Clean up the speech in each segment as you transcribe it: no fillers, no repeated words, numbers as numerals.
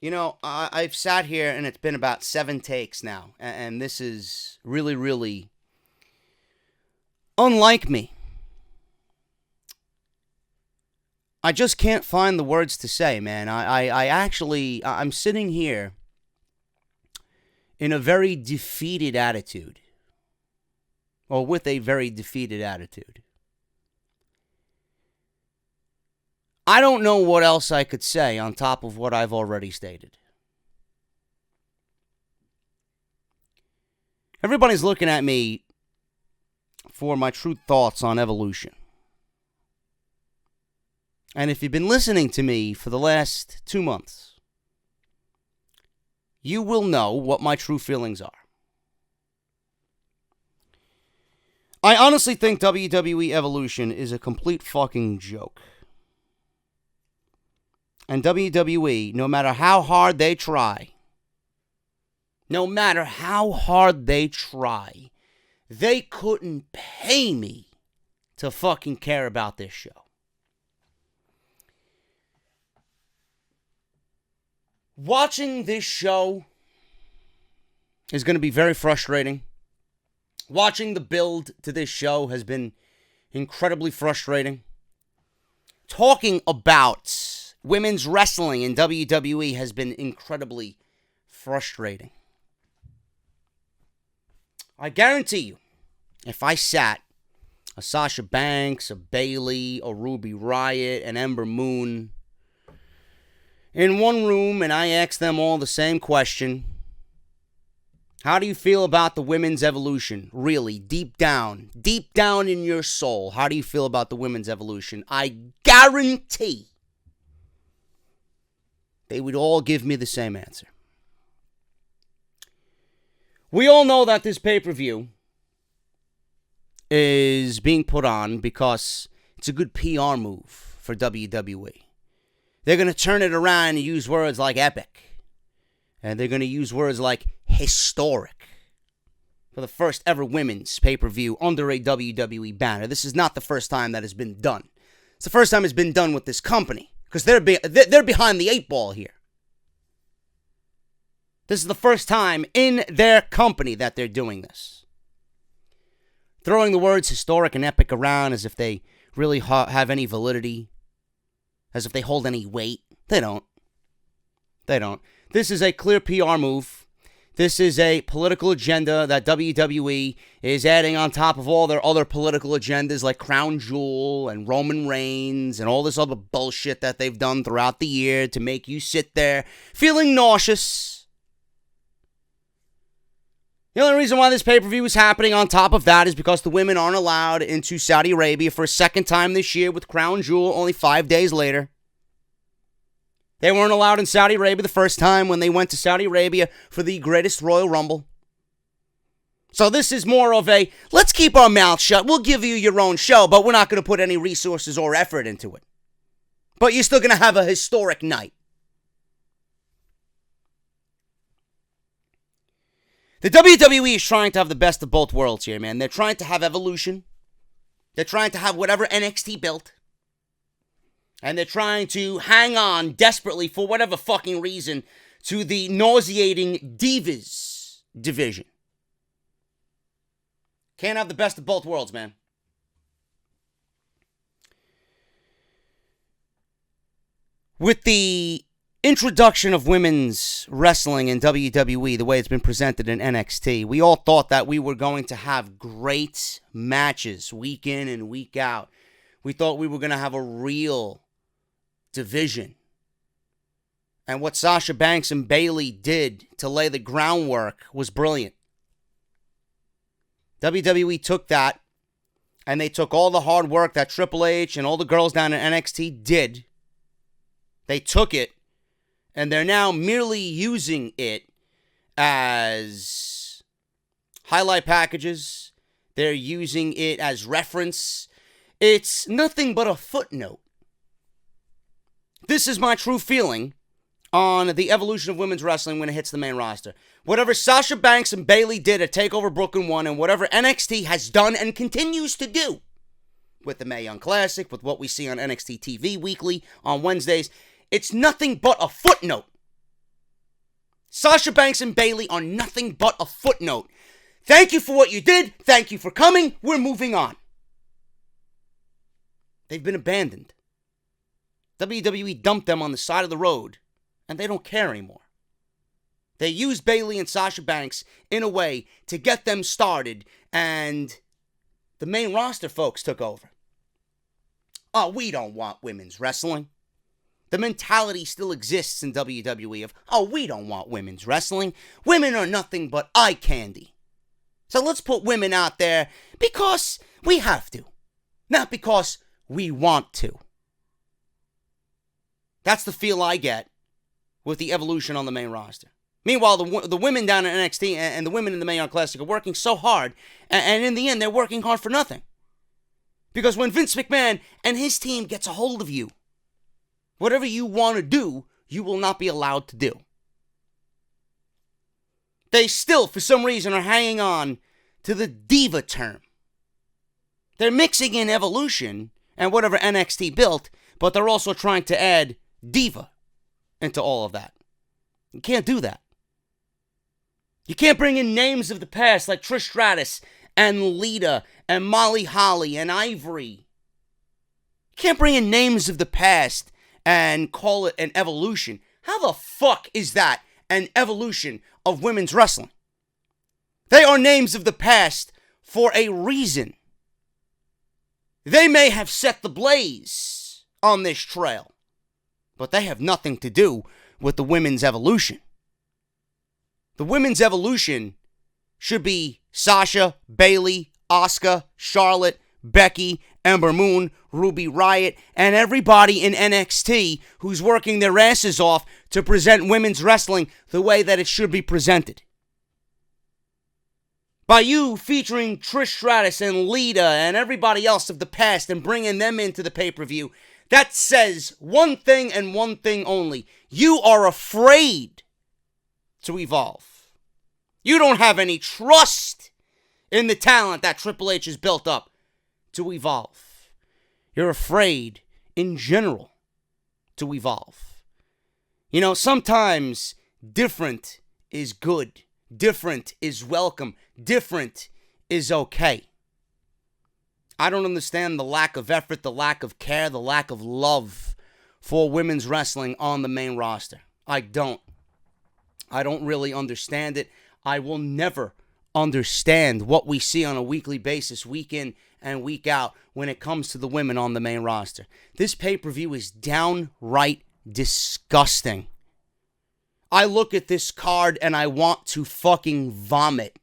I've sat here and it's been about 7 takes now, and this is really, really unlike me. I just can't find the words to say, man. I'm sitting here in a very defeated attitude, or with a very defeated attitude. I don't know what else I could say on top of what I've already stated. Everybody's looking at me for my true thoughts on evolution. And if you've been listening to me for the last 2 months, you will know what my true feelings are. I honestly think WWE Evolution is a complete fucking joke. And WWE, no matter how hard they try, they couldn't pay me to fucking care about this show. Watching this show is going to be very frustrating. Watching the build to this show has been incredibly frustrating. Talking about women's wrestling in WWE has been incredibly frustrating. I guarantee you, if I sat a Sasha Banks, a Bayley, a Ruby Riot, an Ember Moon in one room and I asked them all the same question, how do you feel about the women's evolution? Really, deep down in your soul, how do you feel about the women's evolution? I guarantee they would all give me the same answer. We all know that this pay-per-view is being put on because it's a good PR move for WWE. They're going to turn it around and use words like epic. And they're going to use words like historic. For the first ever women's pay-per-view under a WWE banner. This is not the first time that has been done. It's the first time it's been done with this company. Because they're behind the 8 ball here. This is the first time in their company that they're doing this. Throwing the words historic and epic around as if they really have any validity. As if they hold any weight. They don't. This is a clear PR move. This is a political agenda that WWE is adding on top of all their other political agendas like Crown Jewel and Roman Reigns and all this other bullshit that they've done throughout the year to make you sit there feeling nauseous. The only reason why this pay-per-view is happening on top of that is because the women aren't allowed into Saudi Arabia for a second time this year with Crown Jewel only 5 days later. They weren't allowed in Saudi Arabia the first time when they went to Saudi Arabia for the greatest Royal Rumble. So this is more of a, let's keep our mouth shut. We'll give you your own show, but we're not going to put any resources or effort into it. But you're still going to have a historic night. The WWE is trying to have the best of both worlds here, man. They're trying to have evolution. They're trying to have whatever NXT built. And they're trying to hang on desperately for whatever fucking reason to the nauseating Divas division. Can't have the best of both worlds, man. With the introduction of women's wrestling in WWE, the way it's been presented in NXT, we all thought that we were going to have great matches week in and week out. We thought we were going to have a real division. And what Sasha Banks and Bayley did to lay the groundwork was brilliant. WWE took that, and they took all the hard work that Triple H and all the girls down in NXT did. They took it, and they're now merely using it as highlight packages. They're using it as reference. It's nothing but a footnote. This is my true feeling on the evolution of women's wrestling when it hits the main roster. Whatever Sasha Banks and Bayley did at TakeOver Brooklyn 1 and whatever NXT has done and continues to do with the Mae Young Classic, with what we see on NXT TV weekly on Wednesdays, it's nothing but a footnote. Sasha Banks and Bayley are nothing but a footnote. Thank you for what you did. Thank you for coming. We're moving on. They've been abandoned. WWE dumped them on the side of the road, and they don't care anymore. They used Bayley and Sasha Banks in a way to get them started, and the main roster folks took over. Oh, we don't want women's wrestling. The mentality still exists in WWE of, oh, we don't want women's wrestling. Women are nothing but eye candy. So let's put women out there because we have to, not because we want to. That's the feel I get with the evolution on the main roster. Meanwhile, the women down in NXT and the women in the Mae Young Classic are working so hard, and in the end, they're working hard for nothing. Because when Vince McMahon and his team gets a hold of you, whatever you want to do, you will not be allowed to do. They still, for some reason, are hanging on to the diva term. They're mixing in evolution and whatever NXT built, but they're also trying to add diva into all of that. You can't do that. You can't bring in names of the past like Trish Stratus and Lita and Molly Holly and Ivory. You can't bring in names of the past and call it an evolution. How the fuck is that an evolution of women's wrestling? They are names of the past for a reason. They may have set the blaze on this trail, but they have nothing to do with the women's evolution. The women's evolution should be Sasha, Bayley, Asuka, Charlotte, Becky, Ember Moon, Ruby Riot, and everybody in NXT who's working their asses off to present women's wrestling the way that it should be presented. By you featuring Trish Stratus and Lita and everybody else of the past and bringing them into the pay-per-view, that says one thing and one thing only. You are afraid to evolve. You don't have any trust in the talent that Triple H has built up to evolve. You're afraid, in general, to evolve. You know, sometimes different is good. Different is welcome. Different is okay. I don't understand the lack of effort, the lack of care, the lack of love for women's wrestling on the main roster. I don't really understand it. I will never understand what we see on a weekly basis, week in and week out, when it comes to the women on the main roster. This pay-per-view is downright disgusting. I look at this card and I want to fucking vomit.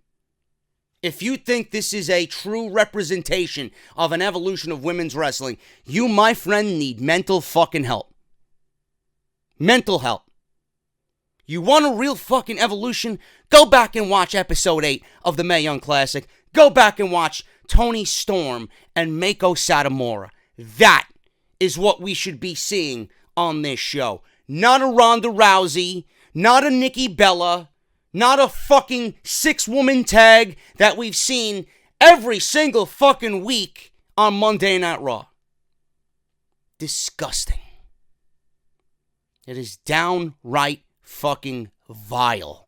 If you think this is a true representation of an evolution of women's wrestling, you, my friend, need mental fucking help. Mental help. You want a real fucking evolution? Go back and watch episode 8 of the Mae Young Classic. Go back and watch Toni Storm and Mako Satomura. That is what we should be seeing on this show. Not a Ronda Rousey, not a Nikki Bella, not a fucking 6-woman tag that we've seen every single fucking week on Monday Night Raw. Disgusting. It is downright fucking vile.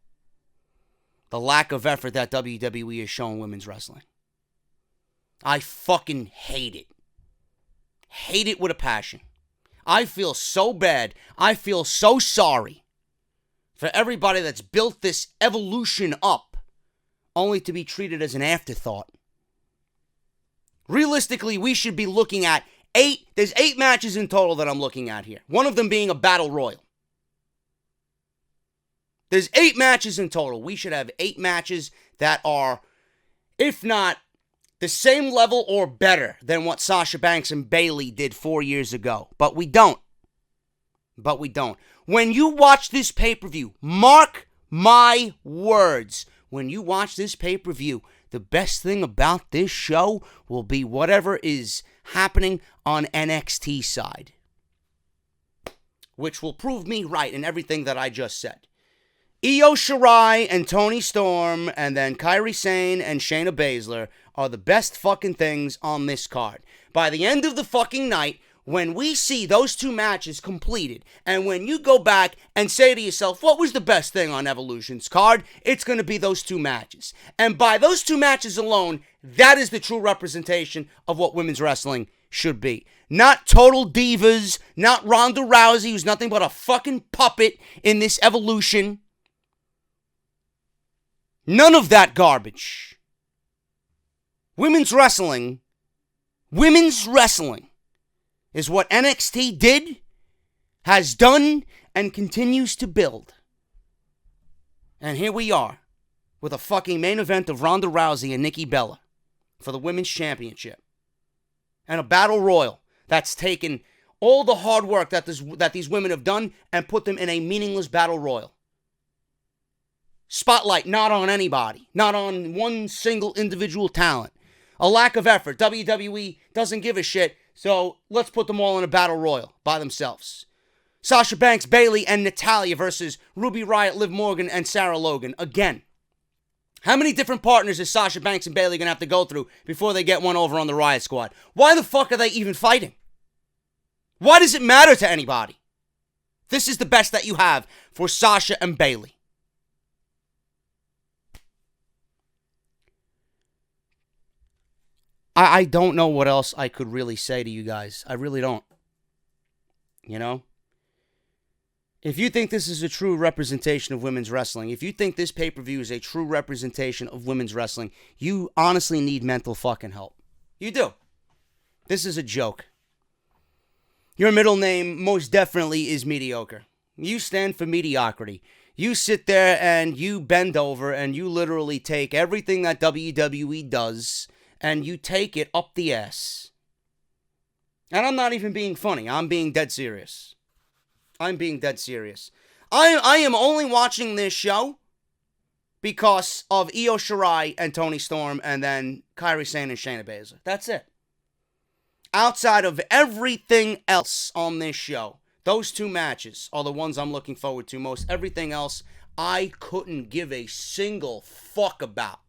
The lack of effort that WWE is showing women's wrestling. I fucking hate it. Hate it with a passion. I feel so bad. I feel so sorry for everybody that's built this evolution up only to be treated as an afterthought. Realistically, we should be looking at 8. There's 8 matches in total that I'm looking at here. One of them being a battle royal. There's 8 matches in total. We should have 8 matches that are, if not the same level or better than what Sasha Banks and Bayley did 4 years ago. But we don't. When you watch this pay-per-view, mark my words. When you watch this pay-per-view, the best thing about this show will be whatever is happening on NXT side. Which will prove me right in everything that I just said. Io Shirai and Toni Storm and then Kairi Sane and Shayna Baszler are the best fucking things on this card. By the end of the fucking night, when we see those two matches completed, and when you go back and say to yourself, what was the best thing on Evolution's card? It's going to be those two matches. And by those two matches alone, that is the true representation of what women's wrestling should be. Not total divas, not Ronda Rousey, who's nothing but a fucking puppet in this Evolution. None of that garbage. Women's wrestling is what NXT did, has done, and continues to build. And here we are, with a fucking main event of Ronda Rousey and Nikki Bella for the Women's Championship. And a battle royal that's taken all the hard work that these women have done and put them in a meaningless battle royal. Spotlight not on anybody, not on one single individual talent. A lack of effort. WWE doesn't give a shit, so let's put them all in a battle royal by themselves. Sasha Banks, Bayley, and Natalia versus Ruby Riot, Liv Morgan, and Sarah Logan. Again, how many different partners is Sasha Banks and Bayley going to have to go through before they get one over on the Riot Squad? Why the fuck are they even fighting? Why does it matter to anybody? This is the best that you have for Sasha and Bayley. I don't know what else I could really say to you guys. I really don't. You know? If you think this is a true representation of women's wrestling, if you think this pay-per-view is a true representation of women's wrestling, you honestly need mental fucking help. You do. This is a joke. Your middle name most definitely is mediocre. You stand for mediocrity. You sit there and you bend over and you literally take everything that WWE does and you take it up the ass. And I'm not even being funny. I'm being dead serious. I'm being dead serious. I am only watching this show because of Io Shirai and Toni Storm and then Kairi Sane and Shayna Baszler. That's it. Outside of everything else on this show, those two matches are the ones I'm looking forward to most. Everything else, I couldn't give a single fuck about.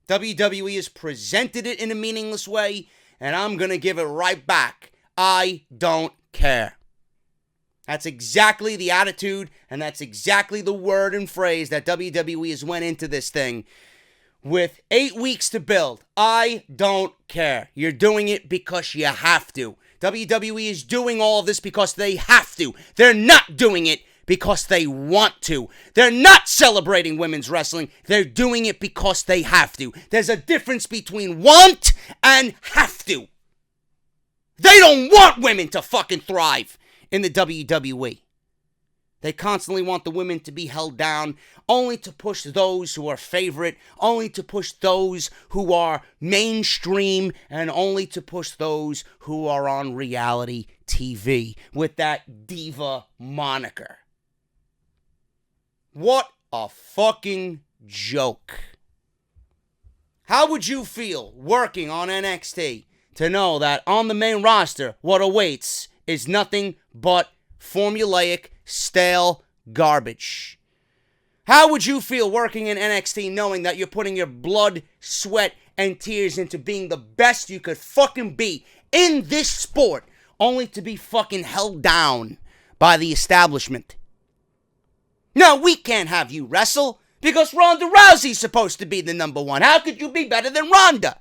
WWE has presented it in a meaningless way, and I'm going to give it right back. I don't care. That's exactly the attitude, and that's exactly the word and phrase that WWE has went into this thing with 8 weeks to build. I don't care. You're doing it because you have to. WWE is doing all of this because they have to. They're not doing it because they want to. They're not celebrating women's wrestling. They're doing it because they have to. There's a difference between want and have to. They don't want women to fucking thrive in the WWE. They constantly want the women to be held down, only to push those who are favorite, only to push those who are mainstream, and only to push those who are on reality TV with that diva moniker. What a fucking joke. How would you feel working on NXT to know that on the main roster, what awaits is nothing but formulaic, stale garbage? How would you feel working in NXT knowing that you're putting your blood, sweat, and tears into being the best you could fucking be in this sport, only to be fucking held down by the establishment? No, we can't have you wrestle because Ronda Rousey's supposed to be the number one. How could you be better than Ronda?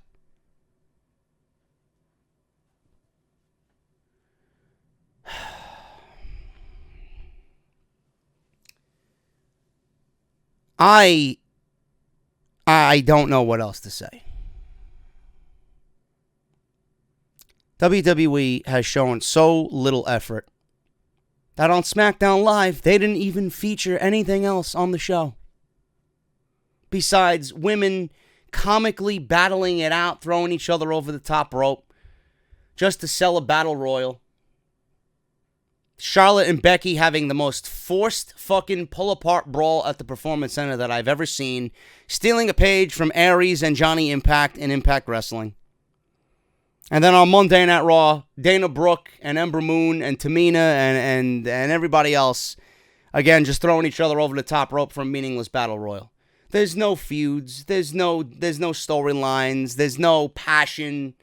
I don't know what else to say. WWE has shown so little effort that on SmackDown Live, they didn't even feature anything else on the show. Besides women comically battling it out, throwing each other over the top rope, just to sell a battle royal. Charlotte and Becky having the most forced fucking pull-apart brawl at the Performance Center that I've ever seen. Stealing a page from Aries and Johnny Impact in Impact Wrestling. And then on Monday Night Raw, Dana Brooke and Ember Moon and Tamina and everybody else, again, just throwing each other over the top rope for a meaningless battle royal. There's no feuds. There's no storylines. There's no passion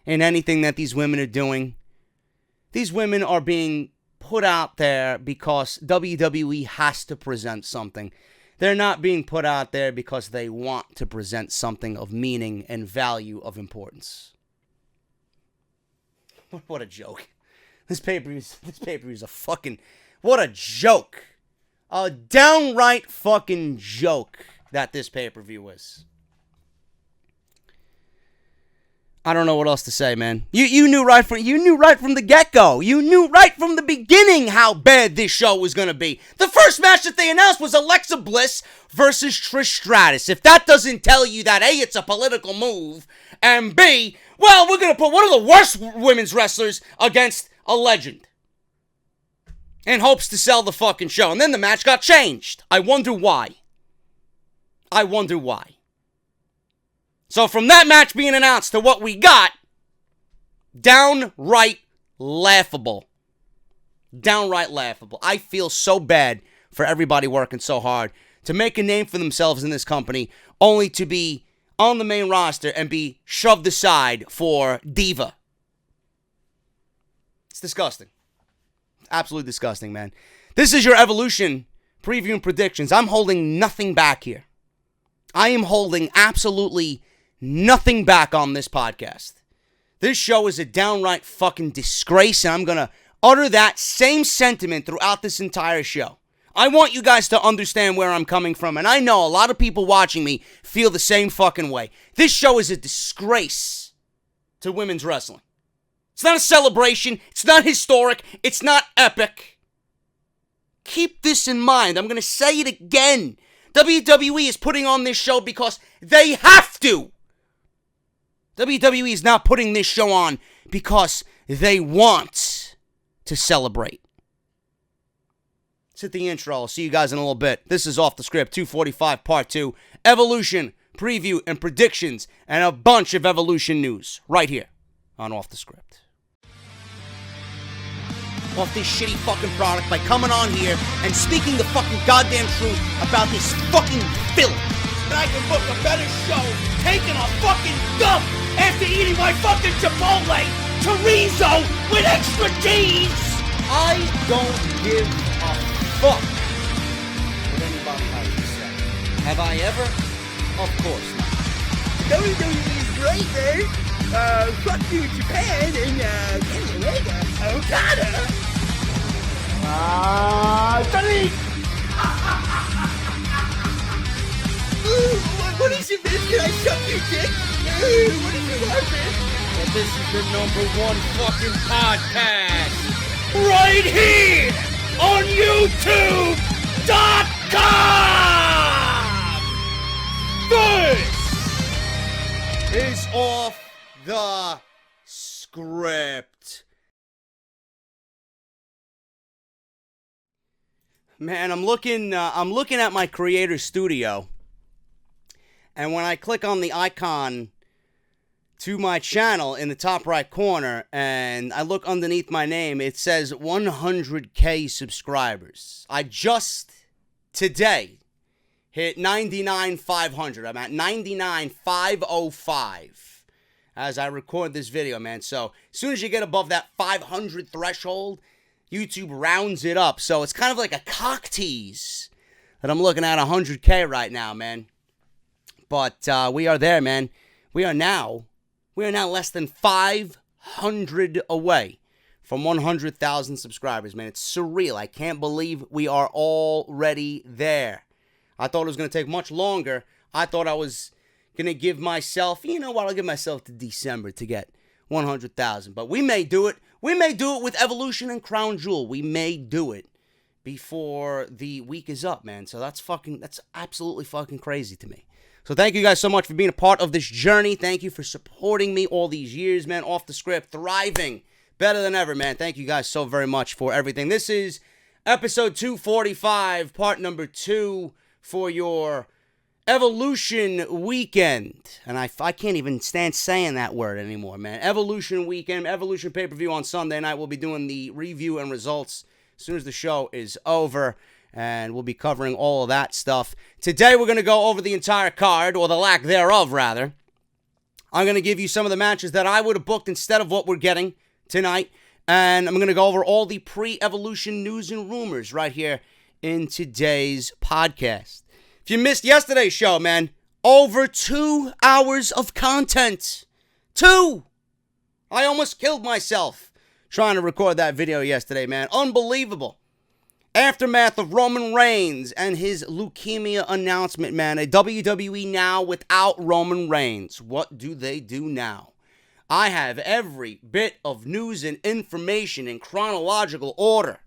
in anything that these women are doing. These women are being put out there because WWE has to present something. They're not being put out there because they want to present something of meaning and value of importance. What a joke. This pay-per-view is a fucking... What a joke. A downright fucking joke that this pay-per-view is. I don't know what else to say, man. You knew right from the get-go. You knew right from the beginning how bad this show was going to be. The first match that they announced was Alexa Bliss versus Trish Stratus. If that doesn't tell you that A, it's a political move, and B, well, we're going to put one of the worst women's wrestlers against a legend in hopes to sell the fucking show. And then the match got changed. I wonder why. So from that match being announced to what we got, downright laughable. Downright laughable. I feel so bad for everybody working so hard to make a name for themselves in this company, only to be on the main roster and be shoved aside for diva. It's disgusting. Absolutely disgusting, man. This is your Evolution preview and predictions. I'm holding nothing back here. I am holding absolutely nothing back on this podcast. This show is a downright fucking disgrace, and I'm going to utter that same sentiment throughout this entire show. I want you guys to understand where I'm coming from, and I know a lot of people watching me feel the same fucking way. This show is a disgrace to women's wrestling. It's not a celebration. It's not historic. It's not epic. Keep this in mind. I'm going to say it again. WWE is putting on this show because they have to. WWE is not putting this show on because they want to celebrate. Let's hit the intro. I'll see you guys in a little bit. This is Off the Script 245 Part 2. Evolution, preview, and predictions, and a bunch of Evolution news right here on Off the Script. Off this shitty fucking product by coming on here and speaking the fucking goddamn truth about this fucking filth. I can book a better show taking a fucking dump after eating my fucking Chipotle chorizo with extra cheese. I don't give a fuck what anybody has to say. Have I ever? Of course not. WWE is great, man. Fuck you, Japan, and Kenny Omega, Okada. Johnny! What is it, man? Can I suck your dick? What is it, man? And this is the #1 fucking podcast. Right here on YouTube.com! This is Off the Script. Man, I'm looking at my creator studio, and when I click on the icon to my channel in the top right corner, and I look underneath my name, it says 100K subscribers. I just today hit 99,500. I'm at 99,505 as I record this video, man. So as soon as you get above that 500 threshold, YouTube rounds it up. So it's kind of like a cock tease that I'm looking at 100K right now, man. But we are there, man. We are now less than 500 away from 100,000 subscribers, man. It's surreal. I can't believe we are already there. I thought it was going to take much longer. I thought I was going to give myself, I'll give myself to December to get 100,000. But we may do it. We may do it with Evolution and Crown Jewel. We may do it before the week is up, man. So that's absolutely fucking crazy to me. So thank you guys so much for being a part of this journey. Thank you for supporting me all these years, man. Off the Script, thriving, better than ever, man. Thank you guys so very much for everything. This is episode 245, part number 2 for your Evolution weekend. And I can't even stand saying that word anymore, man. Evolution weekend, Evolution pay-per-view on Sunday night. We'll be doing the review and results as soon as the show is over. And we'll be covering all of that stuff. Today we're going to go over the entire card, or the lack thereof, rather. I'm going to give you some of the matches that I would have booked instead of what we're getting tonight. And I'm going to go over all the pre-Evolution news and rumors right here in today's podcast. If you missed yesterday's show, man, over 2 hours of content. 2! I almost killed myself trying to record that video yesterday, man. Unbelievable. Aftermath of Roman Reigns and his leukemia announcement, man. A WWE now without Roman Reigns. What do they do now? I have every bit of news and information in chronological order.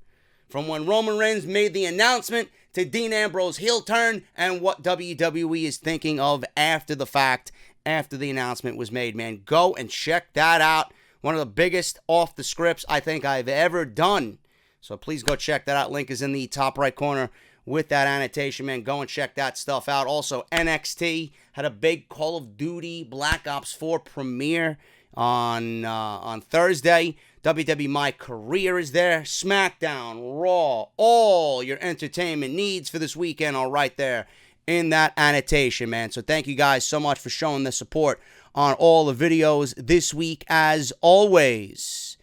From when Roman Reigns made the announcement to Dean Ambrose heel turn and what WWE is thinking of after the fact, after the announcement was made, man. Go and check that out. One of the biggest off the scripts I think I've ever done. So please go check that out. Link is in the top right corner with that annotation, man. Go and check that stuff out. Also, NXT had a big Call of Duty Black Ops 4 premiere on Thursday. WWE My Career is there. SmackDown, Raw, all your entertainment needs for this weekend are right there in that annotation, man. So thank you guys so much for showing the support on all the videos this week, as always.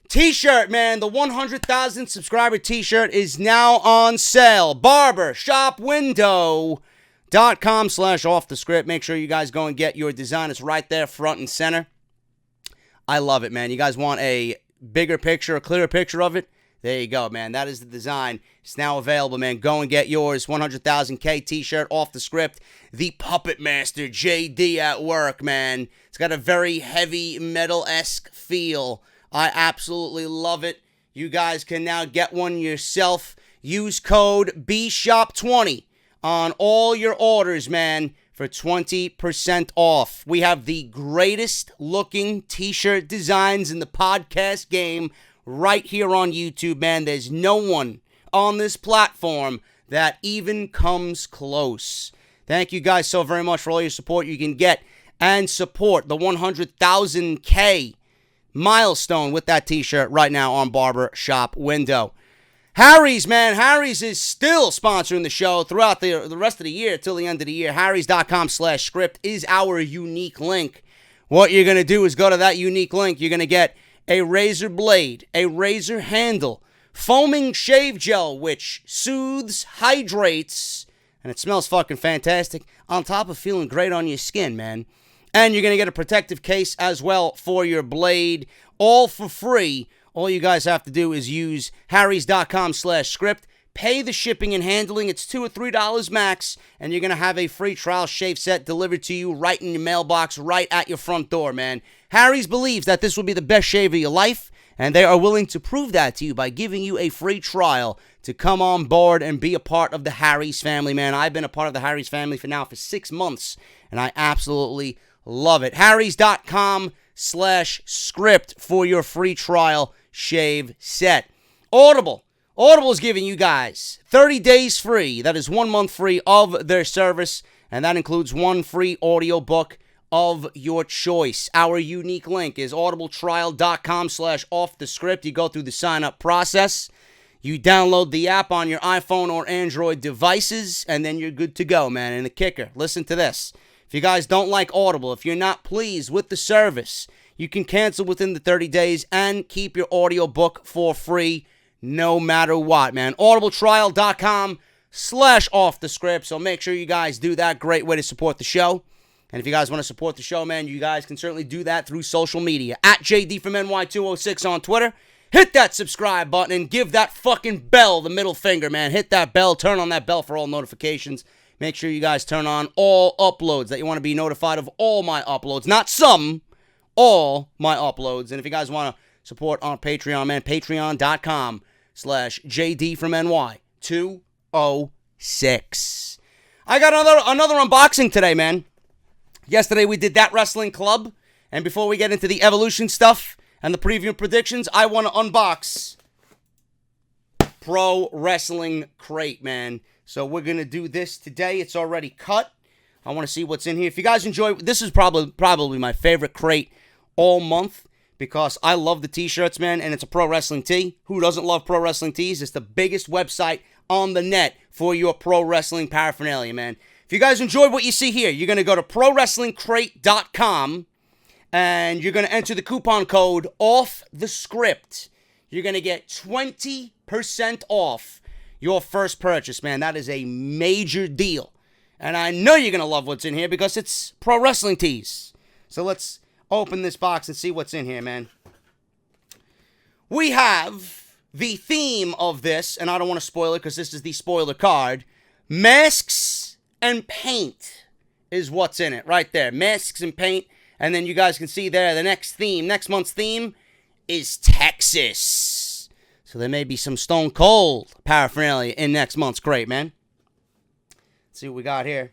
T-shirt, man. The 100,000 subscriber T-shirt is now on sale. barbershopwindow.com/offthescript. Make sure you guys go and get your design. It's right there, front and center. I love it, man. You guys want a bigger picture, a clearer picture of it? There you go, man. That is the design. It's now available, man. Go and get yours. 100,000K T-shirt off the script. The Puppet Master JD at work, man. It's got a very heavy metal-esque feel. I absolutely love it. You guys can now get one yourself. Use code BSHOP20 on all your orders, man, for 20% off. We have the greatest looking T-shirt designs in the podcast game right here on YouTube, man. There's no one on this platform that even comes close. Thank you guys so very much for all your support you can get and support the 100,000K milestone with that T-shirt right now on Barbershop Window. Harry's, man. Harry's is still sponsoring the show throughout the rest of the year till the end of the year. Harrys.com/script is our unique link. What you're going to do is go to that unique link. You're going to get a razor blade, a razor handle, foaming shave gel, which soothes, hydrates, and it smells fucking fantastic, on top of feeling great on your skin, man. And you're going to get a protective case as well for your blade, all for free. All you guys have to do is use harrys.com/script, pay the shipping and handling. It's $2 or $3 max, and you're going to have a free trial shave set delivered to you right in your mailbox, right at your front door, man. Harry's believes that this will be the best shave of your life, and they are willing to prove that to you by giving you a free trial to come on board and be a part of the Harry's family, man. I've been a part of the Harry's family for 6 months, and I absolutely love it. harrys.com/script for your free trial shave set. Audible is giving you guys 30 days free. That is 1 month free of their service, and that includes one free audiobook of your choice. Our unique link is audibletrial.com/offthescript. You go through the sign-up process. You download the app on your iPhone or Android devices, and then you're good to go, man. And the kicker, listen to this. If you guys don't like Audible, if you're not pleased with the service, you can cancel within the 30 days and keep your audiobook for free no matter what, man. audibletrial.com/offthescript. So make sure you guys do that. Great way to support the show. And if you guys want to support the show, man, you guys can certainly do that through social media. At JD from NY206 on Twitter. Hit that subscribe button and give that fucking bell the middle finger, man. Hit that bell. Turn on that bell for all notifications. Make sure you guys turn on all uploads, that you want to be notified of all my uploads. Not some, all my uploads. And if you guys want to support on Patreon, man, patreon.com/JD from NY206. I got another unboxing today, man. Yesterday we did That Wrestling Club. And before we get into the Evolution stuff and the preview predictions, I want to unbox Pro Wrestling Crate, man. So we're going to do this today. It's already cut. I want to see what's in here. If you guys enjoy, this is probably my favorite crate all month because I love the t-shirts, man, and it's a pro wrestling tee. Who doesn't love pro wrestling tees? It's the biggest website on the net for your pro wrestling paraphernalia, man. If you guys enjoyed what you see here, you're going to go to prowrestlingcrate.com, and you're going to enter the coupon code off the script. You're going to get 20% off your first purchase, man. That is a major deal. And I know you're going to love what's in here because it's pro wrestling tees. So let's open this box and see what's in here, man. We have the theme of this, and I don't want to spoil it because this is the spoiler card. Masks and paint is what's in it right there. Masks and paint. And then you guys can see there the next month's theme is Texas. So there may be some Stone Cold paraphernalia in next month's crate, man. Let's see what we got here.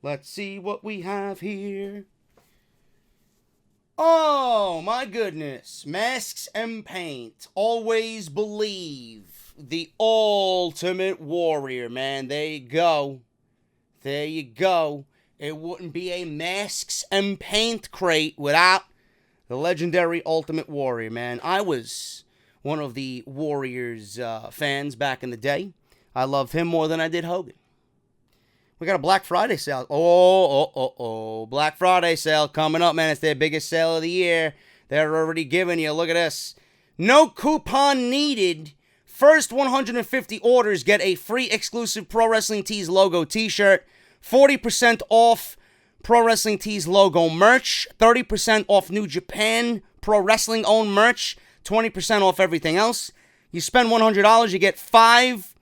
Let's see what we have here. Oh, my goodness. Masks and paint. Always believe. The Ultimate Warrior, man. There you go. There you go. It wouldn't be a masks and paint crate without the legendary Ultimate Warrior, man. I was one of the Warriors fans back in the day. I loved him more than I did Hogan. We got a Black Friday sale. Black Friday sale coming up, man. It's their biggest sale of the year. They're already giving you, look at this. No coupon needed. First 150 orders get a free exclusive Pro Wrestling Tees logo t-shirt. 40% off Pro Wrestling Tees logo merch. 30% off New Japan Pro Wrestling owned merch. 20% off everything else. You spend $100, you get 5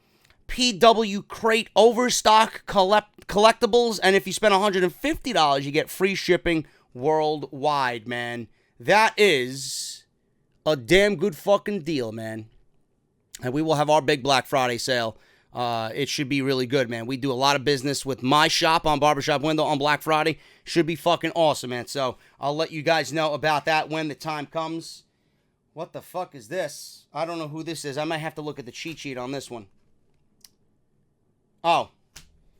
PW Crate Overstock collectibles, and if you spend $150, you get free shipping worldwide, man. That is a damn good fucking deal, man. And we will have our big Black Friday sale. It should be really good, man. We do a lot of business with my shop on Barbershop Window on Black Friday. Should be fucking awesome, man. So I'll let you guys know about that when the time comes. What the fuck is this? I don't know who this is. I might have to look at the cheat sheet on this one. Oh,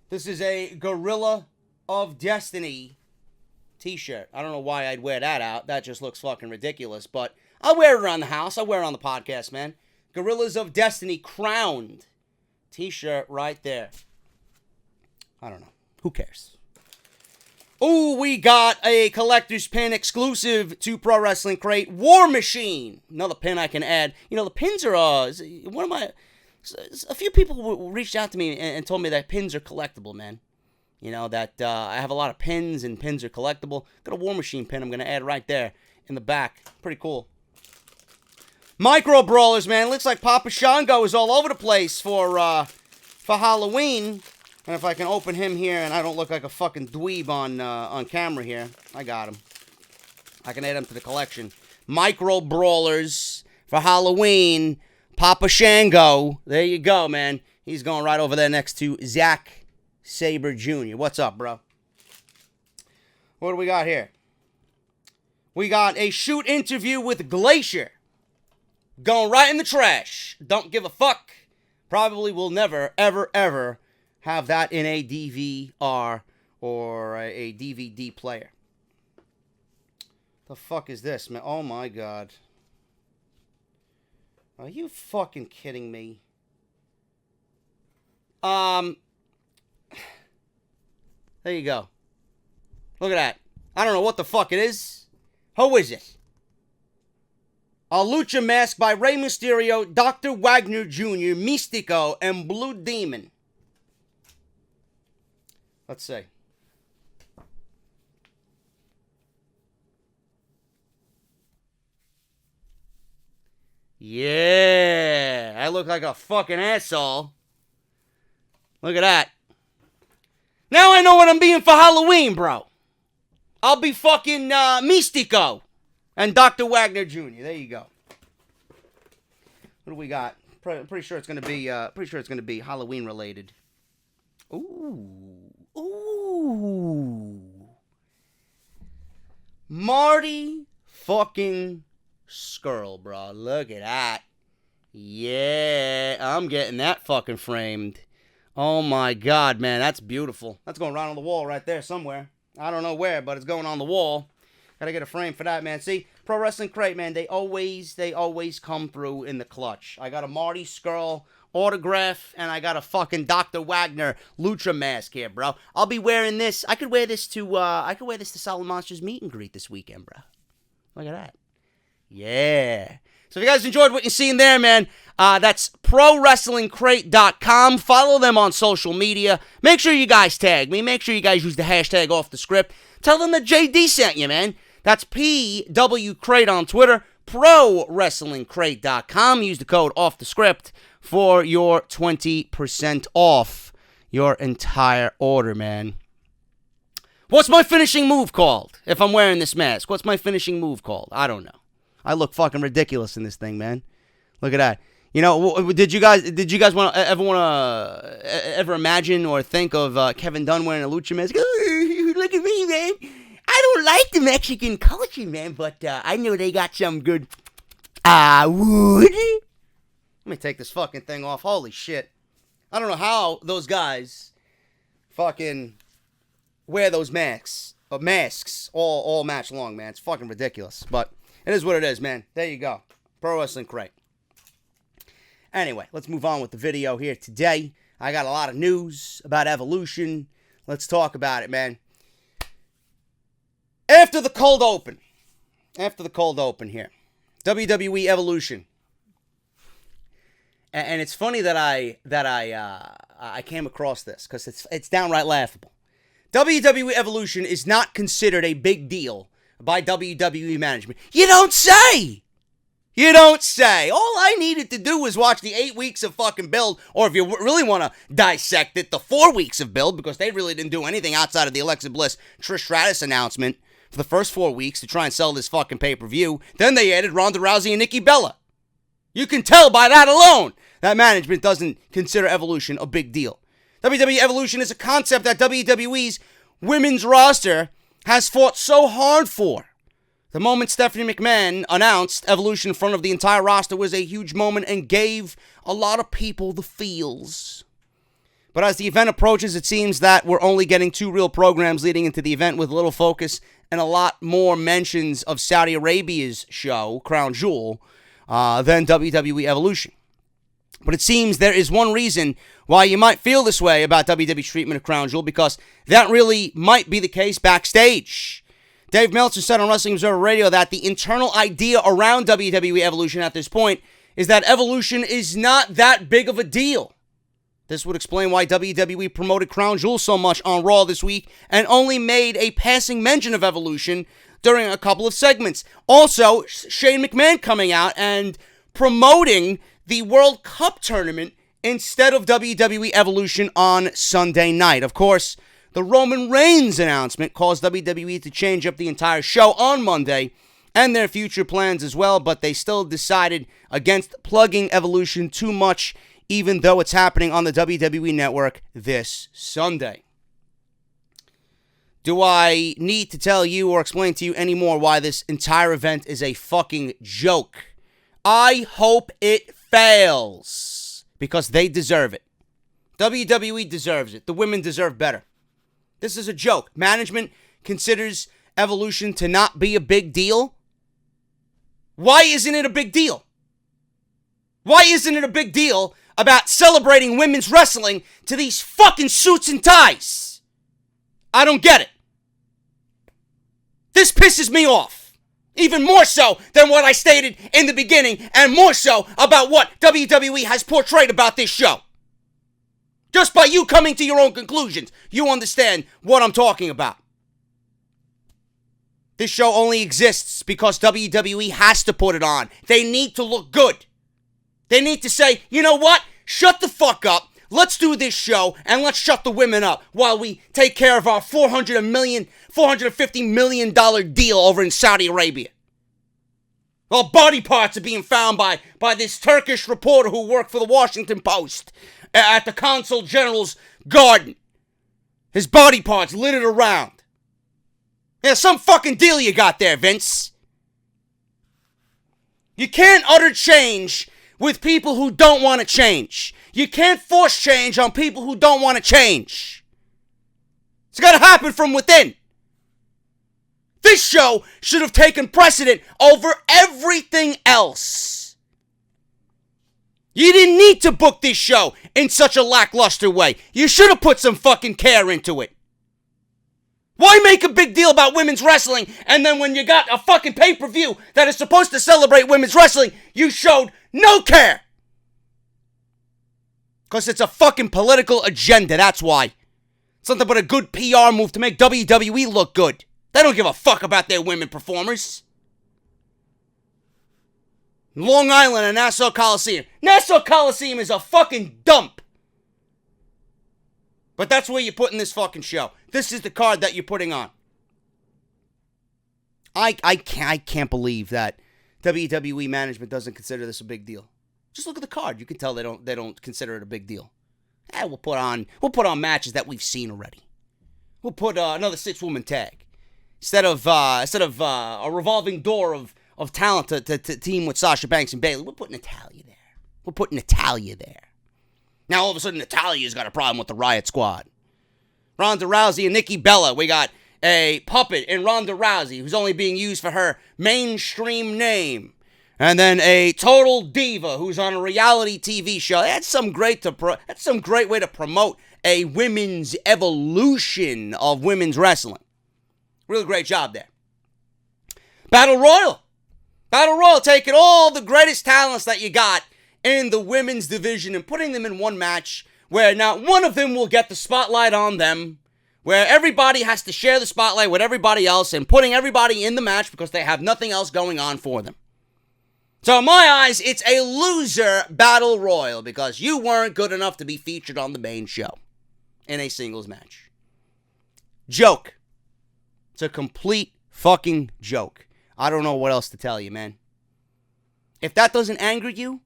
this is a Gorilla of Destiny t-shirt. I don't know why I'd wear that out. That just looks fucking ridiculous. But I'll wear it around the house. I'll wear it on the podcast, man. Gorillas of Destiny crowned t-shirt right there. I don't know. Who cares? Oh, we got a collector's pin exclusive to Pro Wrestling Crate. War Machine. Another pin I can add. You know, the pins are, one of my... A few people reached out to me and told me that pins are collectible, man. You know, that I have a lot of pins and pins are collectible. Got a War Machine pin I'm going to add right there in the back. Pretty cool. Micro Brawlers, man. Looks like Papa Shango is all over the place for Halloween. And if I can open him here and I don't look like a fucking dweeb on camera here, I got him. I can add him to the collection. Micro Brawlers for Halloween. Papa Shango. There you go, man. He's going right over there next to Zack Sabre Jr. What's up, bro? What do we got here? We got a shoot interview with Glacier. Going right in the trash. Don't give a fuck. Probably will never, ever, ever have that in a DVR or a DVD player. The fuck is this, man? Oh, my God. Are you fucking kidding me? There you go. Look at that. I don't know what the fuck it is. Who is it? A lucha mask by Rey Mysterio, Dr. Wagner Jr., Mystico, and Blue Demon. Let's see. Yeah, I look like a fucking asshole. Look at that. Now I know what I'm being for Halloween, bro. I'll be fucking Mystico and Dr. Wagner Jr. There you go. What do we got? Pretty sure it's gonna be. Pretty sure it's gonna be Halloween related. Ooh. Marty fucking Skrull, bro. Look at that. Yeah, I'm getting that fucking framed. Oh my God, man, that's beautiful. That's going right on the wall right there somewhere. I don't know where, but it's going on the wall. Gotta get a frame for that, man. See, Pro Wrestling Crate, man, they always come through in the clutch. I got a Marty Skrull autograph, and I got a fucking Dr. Wagner Lucha mask here, bro. I'll be wearing this. I could wear this to Solid Monsters meet and greet this weekend, bro. Look at that. Yeah. So if you guys enjoyed what you're seeing there, man, that's ProWrestlingCrate.com. Follow them on social media. Make sure you guys tag me. Make sure you guys use the hashtag #OffTheScript. Tell them that JD sent you, man. That's PWCrate on Twitter. ProWrestlingCrate.com. Use the code #OffTheScript for your 20% off your entire order, man. What's my finishing move called if I'm wearing this mask? What's my finishing move called? I don't know. I look fucking ridiculous in this thing, man. Look at that. You know, did you guys ever imagine or think of Kevin Dunn wearing a lucha mask? Look at me, man. I don't like the Mexican culture, man, but I know they got some good wood. Let me take this fucking thing off. Holy shit. I don't know how those guys fucking wear those masks all match long, man. It's fucking ridiculous, but it is what it is, man. There you go. Pro Wrestling Crate. Anyway, let's move on with the video here today. I got a lot of news about Evolution. Let's talk about it, man. After the cold open here, WWE Evolution. And it's funny that I came across this because it's downright laughable. WWE Evolution is not considered a big deal by WWE management. You don't say! You don't say. All I needed to do was watch the 8 weeks of fucking build, or if you really want to dissect it, the 4 weeks of build, because they really didn't do anything outside of the Alexa Bliss Trish Stratus announcement for the first 4 weeks to try and sell this fucking pay-per-view. Then they added Ronda Rousey and Nikki Bella. You can tell by that alone that management doesn't consider Evolution a big deal. WWE Evolution is a concept that WWE's women's roster has fought so hard for. The moment Stephanie McMahon announced Evolution in front of the entire roster was a huge moment and gave a lot of people the feels. But as the event approaches, it seems that we're only getting 2 real programs leading into the event with little focus and a lot more mentions of Saudi Arabia's show, Crown Jewel, than WWE Evolution. But it seems there is one reason why you might feel this way about WWE's treatment of Crown Jewel, because that really might be the case backstage. Dave Meltzer said on Wrestling Observer Radio that the internal idea around WWE Evolution at this point is that Evolution is not that big of a deal. This would explain why WWE promoted Crown Jewel so much on Raw this week and only made a passing mention of Evolution during a couple of segments. Also, Shane McMahon coming out and promoting the World Cup tournament instead of WWE Evolution on Sunday night. Of course, the Roman Reigns announcement caused WWE to change up the entire show on Monday and their future plans as well, but they still decided against plugging Evolution too much, even though it's happening on the WWE Network this Sunday. Do I need to tell you or explain to you anymore why this entire event is a fucking joke? I hope it fails, because they deserve it. WWE deserves it. The women deserve better. This is a joke. Management considers Evolution to not be a big deal. Why isn't it a big deal? Why isn't it a big deal about celebrating women's wrestling to these fucking suits and ties? I don't get it. This pisses me off. Even more so than what I stated in the beginning, and more so about what WWE has portrayed about this show. Just by you coming to your own conclusions, you understand what I'm talking about. This show only exists because WWE has to put it on. They need to look good. They need to say, you know what? Shut the fuck up. Let's do this show and let's shut the women up while we take care of our $450 million deal over in Saudi Arabia. Well, body parts are being found by this Turkish reporter who worked for the Washington Post at the Consul General's garden. His body parts littered around. Yeah, some fucking deal you got there, Vince. You can't utter change with people who don't want to change. You can't force change on people who don't want to change. It's got to happen from within. This show should have taken precedent over everything else. You didn't need to book this show in such a lackluster way. You should have put some fucking care into it. Why make a big deal about women's wrestling, and then when you got a fucking pay-per-view that is supposed to celebrate women's wrestling, you showed no care? Because it's a fucking political agenda, that's why. It's nothing but a good PR move to make WWE look good. They don't give a fuck about their women performers. Long Island and Nassau Coliseum. Nassau Coliseum is a fucking dump. But that's where you're putting this fucking show. This is the card that you're putting on. I can't believe that WWE management doesn't consider this a big deal. Just look at the card. You can tell they don't consider it a big deal. We'll put on matches that we've seen already. We'll put another 6-woman tag instead of a revolving door of talent to team with Sasha Banks and Bayley. We'll put Natalia there. Now all of a sudden Natalia's got a problem with the Riot Squad. Ronda Rousey and Nikki Bella. We got a puppet in Ronda Rousey who's only being used for her mainstream name. And then a total diva who's on a reality TV show. That's some great way to promote a women's evolution of women's wrestling. Really great job there. Battle Royal taking all the greatest talents that you got in the women's division and putting them in one match where not one of them will get the spotlight on them, where everybody has to share the spotlight with everybody else and putting everybody in the match because they have nothing else going on for them. So in my eyes, it's a loser battle royal because you weren't good enough to be featured on the main show in a singles match. Joke. It's a complete fucking joke. I don't know what else to tell you, man. If that doesn't anger you,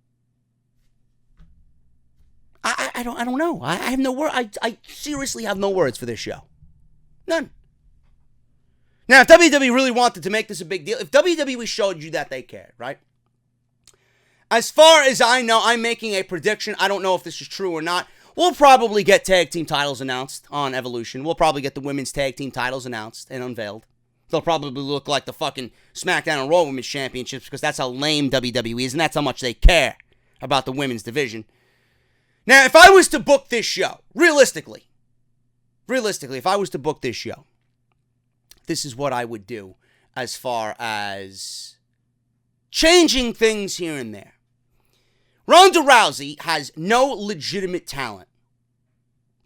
I don't know. I have no word. I seriously have no words for this show. None. Now, if WWE really wanted to make this a big deal, if WWE showed you that they cared, right? As far as I know, I'm making a prediction. I don't know if this is true or not. We'll probably get tag team titles announced on Evolution. We'll probably get the women's tag team titles announced and unveiled. They'll probably look like the fucking SmackDown and Raw Women's Championships because that's how lame WWE is and that's how much they care about the women's division. Now, if I was to book this show, realistically, if I was to book this show, this is what I would do as far as changing things here and there. Ronda Rousey has no legitimate talent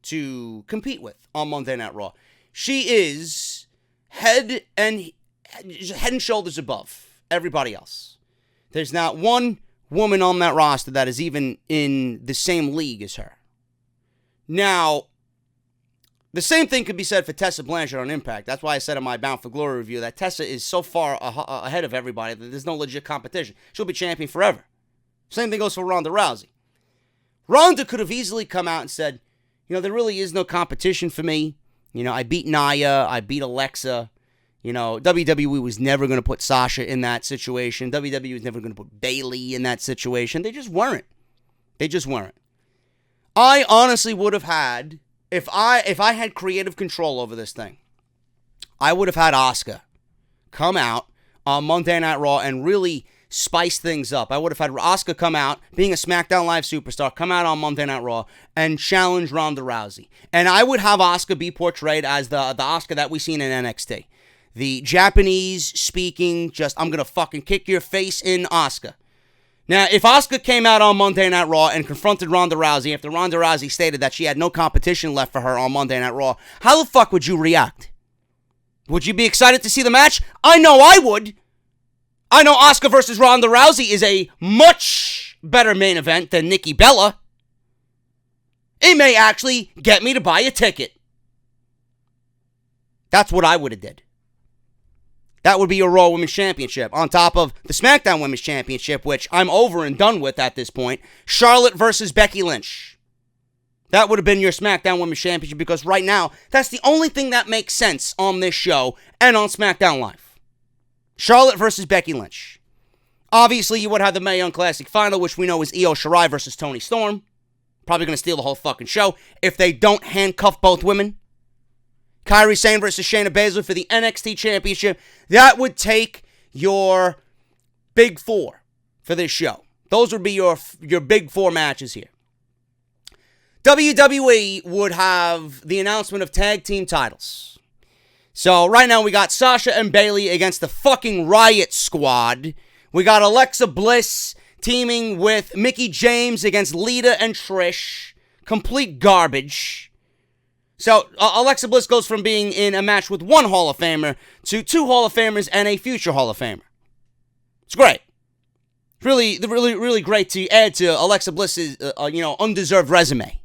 to compete with on Monday Night Raw. She is head and shoulders above everybody else. There's not one woman on that roster that is even in the same league as her. Now, the same thing could be said for Tessa Blanchard on Impact. That's why I said in my Bound for Glory review that Tessa is so far ahead of everybody that there's no legit competition. She'll be champion forever. Same thing goes for Ronda Rousey. Ronda could have easily come out and said, there really is no competition for me. I beat Nia, I beat Alexa. WWE was never going to put Sasha in that situation. WWE was never going to put Bayley in that situation. They just weren't. I honestly would have had, if I had creative control over this thing, I would have had Asuka come out on Monday Night Raw and really spice things up. I would have had Asuka come out, being a SmackDown Live superstar, come out on Monday Night Raw and challenge Ronda Rousey. And I would have Asuka be portrayed as the Asuka that we've seen in NXT. The Japanese-speaking, I'm going to fucking kick your face in Asuka. Now, if Asuka came out on Monday Night Raw and confronted Ronda Rousey after Ronda Rousey stated that she had no competition left for her on Monday Night Raw, how the fuck would you react? Would you be excited to see the match? I know I would. I know Asuka versus Ronda Rousey is a much better main event than Nikki Bella. It may actually get me to buy a ticket. That's what I would have did. That would be your Raw Women's Championship on top of the SmackDown Women's Championship, which I'm over and done with at this point. Charlotte versus Becky Lynch. That would have been your SmackDown Women's Championship because right now, that's the only thing that makes sense on this show and on SmackDown Live. Charlotte versus Becky Lynch. Obviously, you would have the Mae Young Classic Final, which we know is Io Shirai versus Toni Storm. Probably going to steal the whole fucking show if they don't handcuff both women. Kairi Sane versus Shayna Baszler for the NXT Championship. That would take your big four for this show. Those would be your big 4 matches here. WWE would have the announcement of tag team titles. So right now we got Sasha and Bayley against the fucking Riot Squad. We got Alexa Bliss teaming with Mickie James against Lita and Trish. Complete garbage. So Alexa Bliss goes from being in a match with 1 Hall of Famer to 2 Hall of Famers and a future Hall of Famer. It's great. Really great to add to Alexa Bliss's, undeserved resume.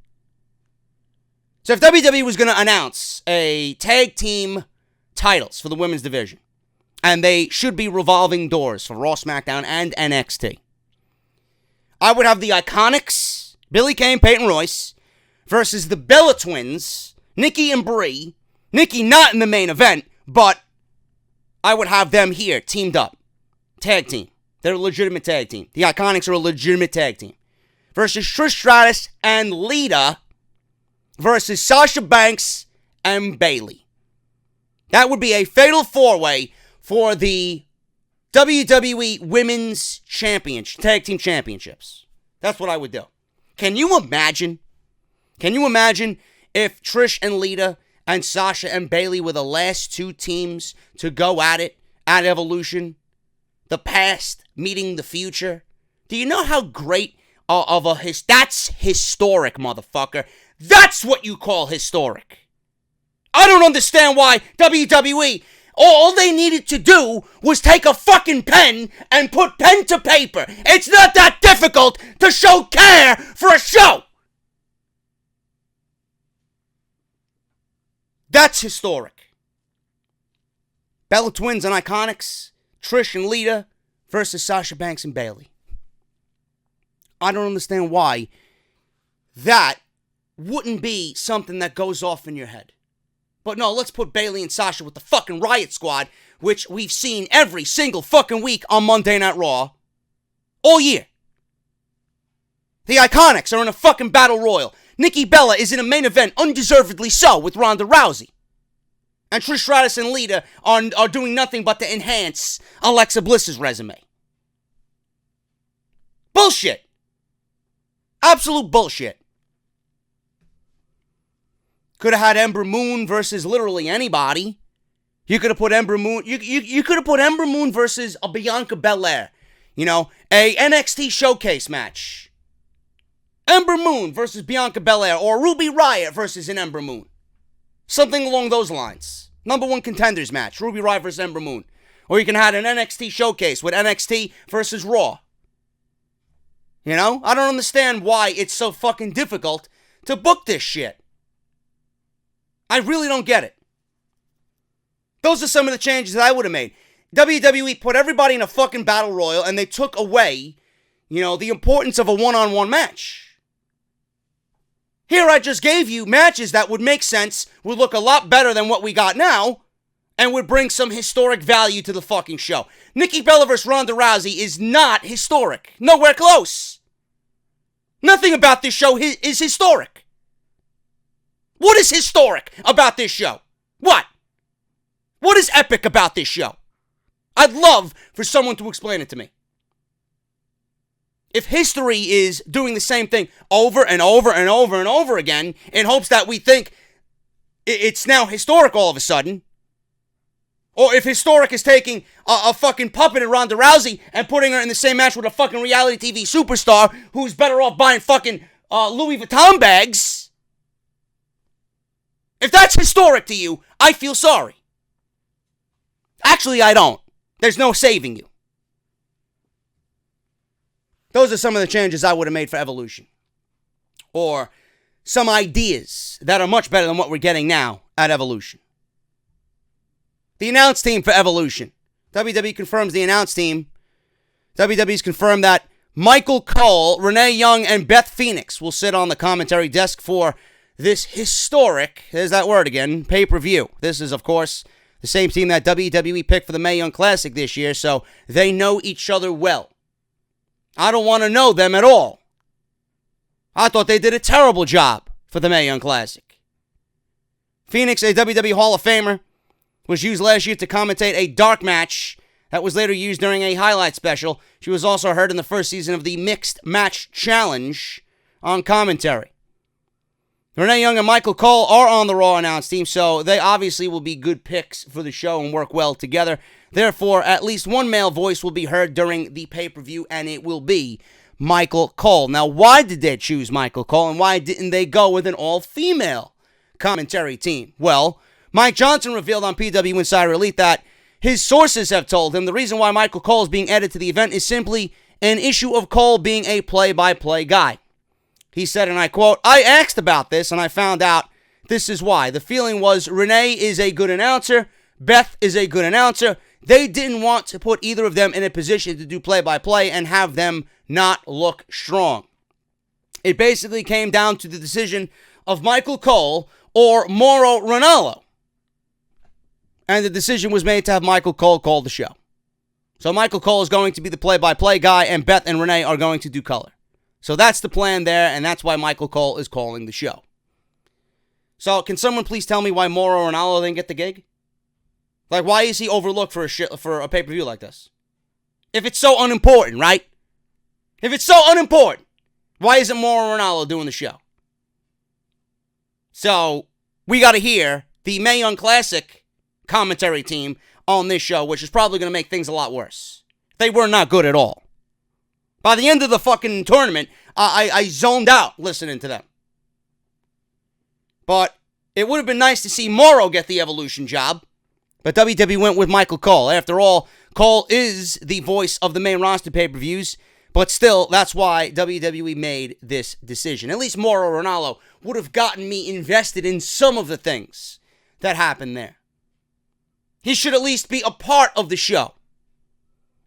So if WWE was going to announce a tag team titles for the women's division, and they should be revolving doors for Raw, SmackDown, and NXT, I would have the Iconics, Billie Kay and Peyton Royce, versus the Bella Twins, Nikki and Brie. Nikki not in the main event, but I would have them here, teamed up. Tag team. They're a legitimate tag team. The Iconics are a legitimate tag team. Versus Trish Stratus and Lita versus Sasha Banks and Bayley. That would be a fatal 4-way for the WWE Women's Tag Team Championships. That's what I would do. Can you imagine? Can you imagine if Trish and Lita and Sasha and Bayley were the last 2 teams to go at it at Evolution? The past meeting the future? Do you know how great that's historic, motherfucker. That's what you call historic. I don't understand why WWE, all they needed to do was take a fucking pen and put pen to paper. It's not that difficult to show care for a show. That's historic. Bella Twins and Iconics, Trish and Lita versus Sasha Banks and Bayley. I don't understand why that wouldn't be something that goes off in your head. But no, let's put Bayley and Sasha with the fucking Riot Squad, which we've seen every single fucking week on Monday Night Raw all year. The Iconics are in a fucking battle royal. Nikki Bella is in a main event, undeservedly so, with Ronda Rousey. And Trish Stratus and Lita are doing nothing but to enhance Alexa Bliss's resume. Bullshit. Absolute bullshit. Could have had Ember Moon versus literally anybody. You could have put Ember Moon. You could have put Ember Moon versus a Bianca Belair. You know, a NXT showcase match. Ember Moon versus Bianca Belair, or Ruby Riot versus an Ember Moon. Something along those lines. Number 1 contenders match, Ruby Riot versus Ember Moon. Or you can have an NXT showcase with NXT versus Raw. You know, I don't understand why it's so fucking difficult to book this shit. I really don't get it. Those are some of the changes that I would have made. WWE put everybody in a fucking battle royal and they took away, the importance of a one-on-one match. Here I just gave you matches that would make sense, would look a lot better than what we got now, and would bring some historic value to the fucking show. Nikki Bella vs. Ronda Rousey is not historic. Nowhere close. Nothing about this show is historic. What is historic about this show? What? What is epic about this show? I'd love for someone to explain it to me. If history is doing the same thing over and over and over and over again in hopes that we think it's now historic all of a sudden, or if historic is taking a fucking puppet in Ronda Rousey and putting her in the same match with a fucking reality TV superstar who's better off buying fucking Louis Vuitton bags, if that's historic to you, I feel sorry. Actually, I don't. There's no saving you. Those are some of the changes I would have made for Evolution. Or some ideas that are much better than what we're getting now at Evolution. The announce team for Evolution. WWE confirms the announce team. WWE's confirmed that Michael Cole, Renee Young, and Beth Phoenix will sit on the commentary desk for this historic, there's that word again, pay-per-view. This is, of course, the same team that WWE picked for the Mae Young Classic this year, so they know each other well. I don't want to know them at all. I thought they did a terrible job for the Mae Young Classic. Phoenix, a WWE Hall of Famer, was used last year to commentate a dark match that was later used during a highlight special. She was also heard in the first season of the Mixed Match Challenge on commentary. Renee Young and Michael Cole are on the Raw announce team, so they obviously will be good picks for the show and work well together. Therefore, at least one male voice will be heard during the pay-per-view, and it will be Michael Cole. Now, why did they choose Michael Cole, and why didn't they go with an all-female commentary team? Well, Mike Johnson revealed on PW Insider Elite that his sources have told him the reason why Michael Cole is being added to the event is simply an issue of Cole being a play-by-play guy. He said, and I quote, "I asked about this and I found out this is why. The feeling was Renee is a good announcer, Beth is a good announcer. They didn't want to put either of them in a position to do play-by-play and have them not look strong. It basically came down to the decision of Michael Cole or Mauro Ranallo. And the decision was made to have Michael Cole call the show. So Michael Cole is going to be the play-by-play guy, and Beth and Renee are going to do color. So that's the plan there, and that's why Michael Cole is calling the show. So can someone please tell me why Mauro Ranallo didn't get the gig? Like, why is he overlooked for a pay-per-view like this? If it's so unimportant, right? If it's so unimportant, why isn't Mauro Ranallo doing the show? So we got to hear the Mae Young Classic commentary team on this show, which is probably going to make things a lot worse. They were not good at all. By the end of the fucking tournament, I zoned out listening to them. But it would have been nice to see Mauro get the Evolution job. But WWE went with Michael Cole. After all, Cole is the voice of the main roster pay-per-views. But still, that's why WWE made this decision. At least Mauro Ranallo would have gotten me invested in some of the things that happened there. He should at least be a part of the show.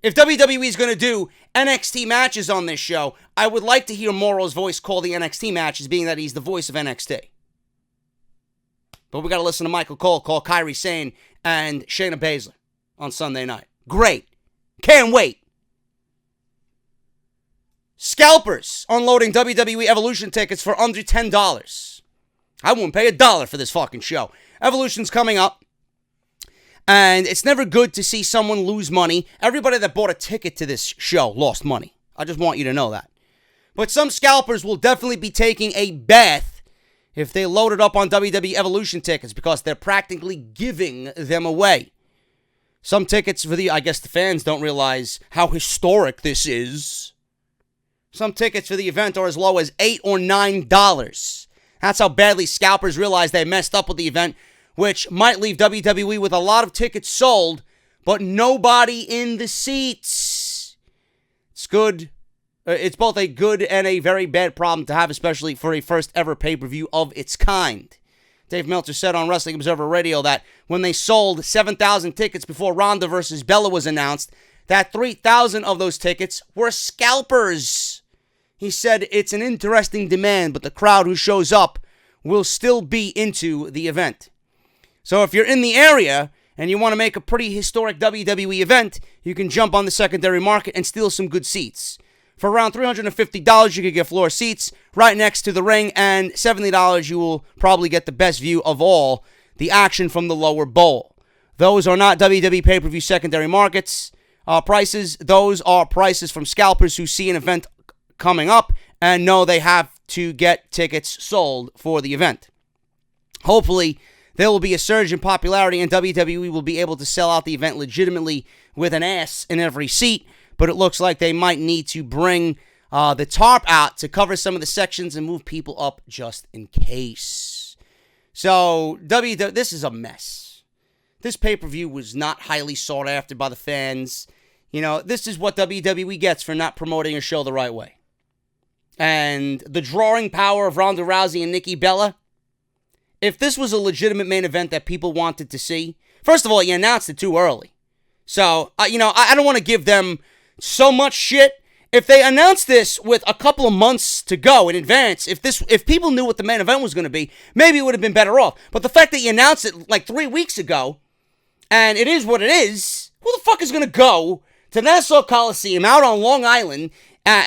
If WWE is going to do NXT matches on this show, I would like to hear Mauro's voice call the NXT matches, being that he's the voice of NXT. But we got to listen to Michael Cole call Kairi Sane and Shayna Baszler on Sunday night. Great. Can't wait. Scalpers unloading WWE Evolution tickets for under $10. I wouldn't pay $1 for this fucking show. Evolution's coming up. And it's never good to see someone lose money. Everybody that bought a ticket to this show lost money. I just want you to know that. But some scalpers will definitely be taking a bath if they load it up on WWE Evolution tickets, because they're practically giving them away. Some tickets for I guess the fans don't realize how historic this is. Some tickets for the event are as low as $8 or $9. That's how badly scalpers realize they messed up with the event, which might leave WWE with a lot of tickets sold, but nobody in the seats. It's good. It's both a good and a very bad problem to have, especially for a first ever pay-per-view of its kind. Dave Meltzer said on Wrestling Observer Radio that when they sold 7,000 tickets before Ronda versus Bella was announced, that 3,000 of those tickets were scalpers. He said it's an interesting demand, but the crowd who shows up will still be into the event. So if you're in the area and you want to make a pretty historic WWE event, you can jump on the secondary market and steal some good seats. For around $350, you can get floor seats right next to the ring, and $70, you will probably get the best view of all the action from the lower bowl. Those are not WWE pay-per-view secondary markets prices. Those are prices from scalpers who see an event coming up and know they have to get tickets sold for the event. Hopefully, there will be a surge in popularity, and WWE will be able to sell out the event legitimately with an ass in every seat. But it looks like they might need to bring the tarp out to cover some of the sections and move people up just in case. So, this is a mess. This pay-per-view was not highly sought after by the fans. You know, this is what WWE gets for not promoting a show the right way. And the drawing power of Ronda Rousey and Nikki Bella, if this was a legitimate main event that people wanted to see, first of all, you announced it too early. So, I don't want to give them so much shit. If they announced this with a couple of months to go in advance, if people knew what the main event was going to be, maybe it would have been better off. But the fact that you announced it like 3 weeks ago, and it is what it is, who the fuck is going to go to Nassau Coliseum out on Long Island, at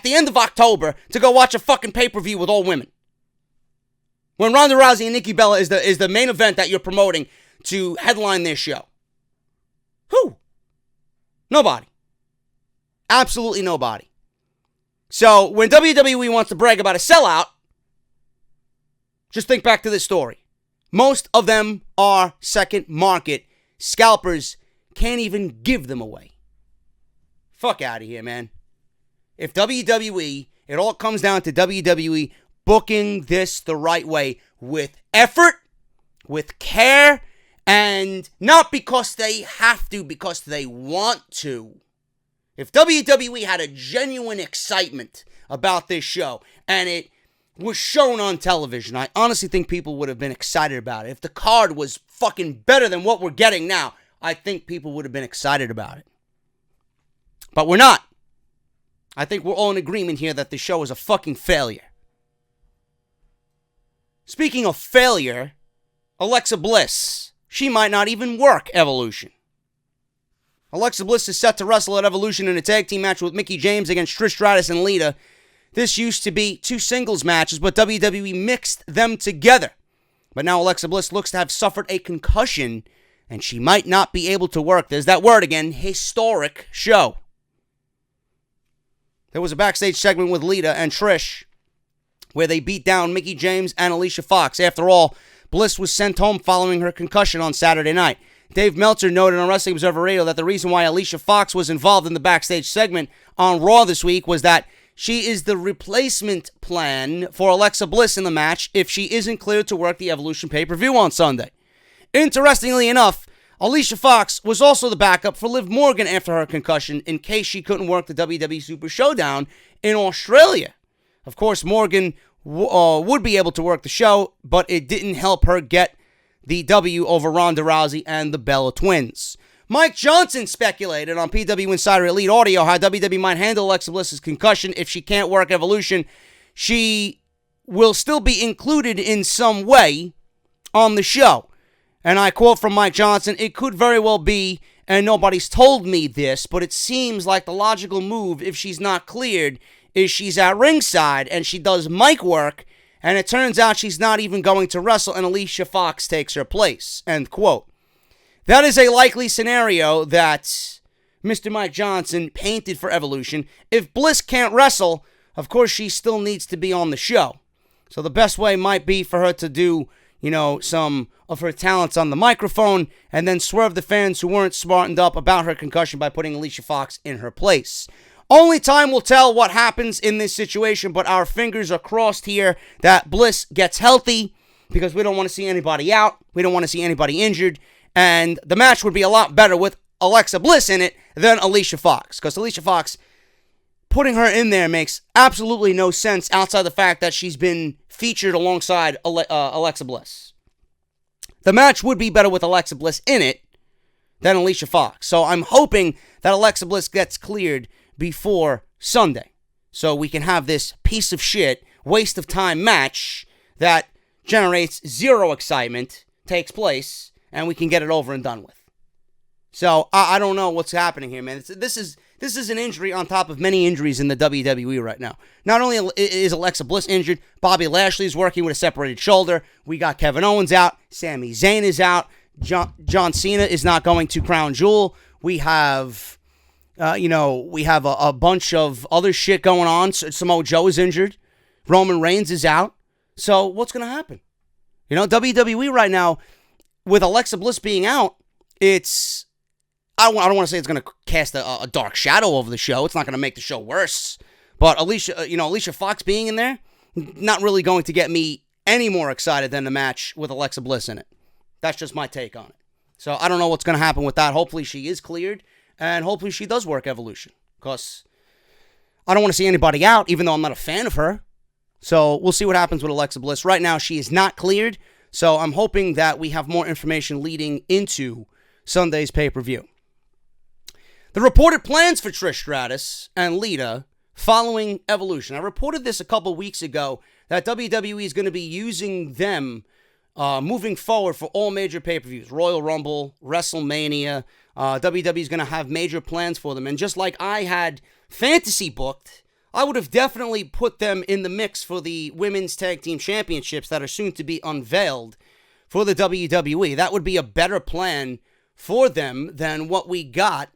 the end of October to go watch a fucking pay-per-view with all women? When Ronda Rousey and Nikki Bella is the main event that you're promoting to headline this show. Who? Nobody. Absolutely nobody. So when WWE wants to brag about a sellout, just think back to this story. Most of them are second market. Scalpers can't even give them away. Fuck out of here, man. If WWE, it all comes down to WWE booking this the right way with effort, with care, and not because they have to, because they want to. If WWE had a genuine excitement about this show and it was shown on television, I honestly think people would have been excited about it. If the card was fucking better than what we're getting now, I think people would have been excited about it. But we're not. I think we're all in agreement here that the show is a fucking failure. Speaking of failure, Alexa Bliss, she might not even work Evolution. Alexa Bliss is set to wrestle at Evolution in a tag team match with Mickie James against Trish Stratus and Lita. This used to be 2 singles matches, but WWE mixed them together. But now Alexa Bliss looks to have suffered a concussion, and she might not be able to work. There's that word again, historic show. There was a backstage segment with Lita and Trish where they beat down Mickie James and Alicia Fox. After all, Bliss was sent home following her concussion on Saturday night. Dave Meltzer noted on Wrestling Observer Radio that the reason why Alicia Fox was involved in the backstage segment on Raw this week was that she is the replacement plan for Alexa Bliss in the match if she isn't cleared to work the Evolution pay-per-view on Sunday. Interestingly enough, Alicia Fox was also the backup for Liv Morgan after her concussion in case she couldn't work the WWE Super Showdown in Australia. Of course, Morgan would be able to work the show, but it didn't help her get the W over Ronda Rousey and the Bella Twins. Mike Johnson speculated on PW Insider Elite Audio how WWE might handle Alexa Bliss's concussion if she can't work Evolution. She will still be included in some way on the show. And I quote from Mike Johnson, "It could very well be, and nobody's told me this, but it seems like the logical move if she's not cleared is she's at ringside and she does mic work, and it turns out she's not even going to wrestle and Alicia Fox takes her place." End quote. That is a likely scenario that Mr. Mike Johnson painted for Evolution. If Bliss can't wrestle, of course she still needs to be on the show. So the best way might be for her to do, some of her talents on the microphone and then swerve the fans who weren't smartened up about her concussion by putting Alicia Fox in her place. Only time will tell what happens in this situation, but our fingers are crossed here that Bliss gets healthy because we don't want to see anybody out. We don't want to see anybody injured. And the match would be a lot better with Alexa Bliss in it than Alicia Fox. Because Alicia Fox, putting her in there makes absolutely no sense outside the fact that she's been featured alongside Alexa Bliss. The match would be better with Alexa Bliss in it than Alicia Fox. So I'm hoping that Alexa Bliss gets cleared before Sunday. So we can have this piece of shit, waste of time match that generates zero excitement, takes place, and we can get it over and done with. So I don't know what's happening here, man. This is an injury on top of many injuries in the WWE right now. Not only is Alexa Bliss injured, Bobby Lashley is working with a separated shoulder. We got Kevin Owens out. Sami Zayn is out. John Cena is not going to Crown Jewel. We have, a bunch of other shit going on. Samoa Joe is injured. Roman Reigns is out. So what's going to happen? WWE right now, with Alexa Bliss being out, it's, I don't want to say it's going to cast a dark shadow over the show. It's not going to make the show worse. But Alicia Fox being in there, not really going to get me any more excited than the match with Alexa Bliss in it. That's just my take on it. So I don't know what's going to happen with that. Hopefully she is cleared, and hopefully she does work Evolution. Because I don't want to see anybody out, even though I'm not a fan of her. So we'll see what happens with Alexa Bliss. Right now, she is not cleared. So I'm hoping that we have more information leading into Sunday's pay-per-view. The reported plans for Trish Stratus and Lita following Evolution. I reported this a couple weeks ago that WWE is going to be using them moving forward for all major pay-per-views. Royal Rumble, WrestleMania. WWE is going to have major plans for them. And just like I had fantasy booked, I would have definitely put them in the mix for the Women's Tag Team Championships that are soon to be unveiled for the WWE. That would be a better plan for them than what we got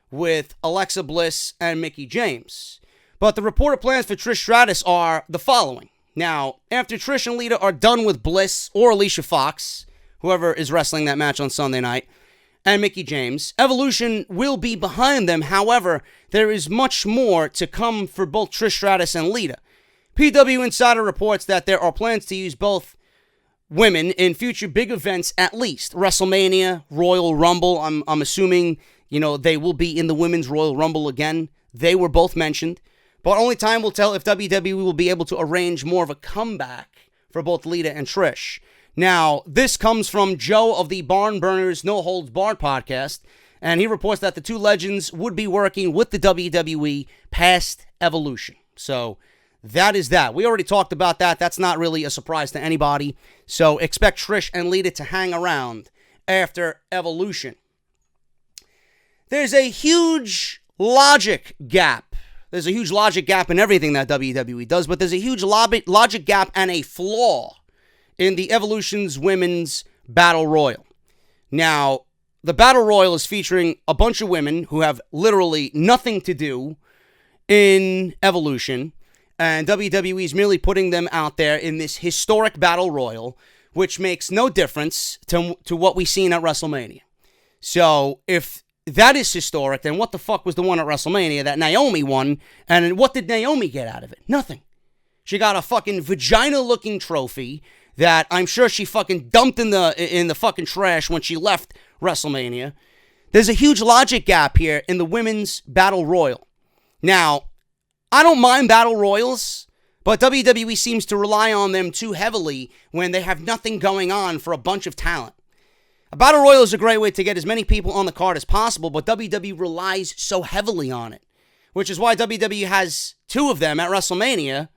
with Alexa Bliss and Mickie James. But the reported plans for Trish Stratus are the following. Now, after Trish and Lita are done with Bliss or Alicia Fox, whoever is wrestling that match on Sunday night, and Mickie James, Evolution will be behind them. However, there is much more to come for both Trish Stratus and Lita. PW Insider reports that there are plans to use both women in future big events, at least WrestleMania, Royal Rumble. I'm assuming, they will be in the Women's Royal Rumble again. They were both mentioned. But only time will tell if WWE will be able to arrange more of a comeback for both Lita and Trish. Now, this comes from Joe of the Barn Burners No Holds Barred podcast, and he reports that the two legends would be working with the WWE past Evolution. So, that is that. We already talked about that. That's not really a surprise to anybody. So, expect Trish and Lita to hang around after Evolution. There's a huge logic gap. There's a huge logic gap in everything that WWE does, but there's a huge logic gap and a flaw in the Evolution's Women's Battle Royal. Now, the Battle Royal is featuring a bunch of women who have literally nothing to do in Evolution, and WWE is merely putting them out there in this historic Battle Royal, which makes no difference to what we've seen at WrestleMania. So, if that is historic, then what the fuck was the one at WrestleMania that Naomi won, and what did Naomi get out of it? Nothing. She got a fucking vagina-looking trophy that I'm sure she fucking dumped in the fucking trash when she left WrestleMania. There's a huge logic gap here in the Women's Battle Royal. Now, I don't mind Battle Royals, but WWE seems to rely on them too heavily when they have nothing going on for a bunch of talent. A Battle Royal is a great way to get as many people on the card as possible, but WWE relies so heavily on it, which is why WWE has two of them at WrestleMania,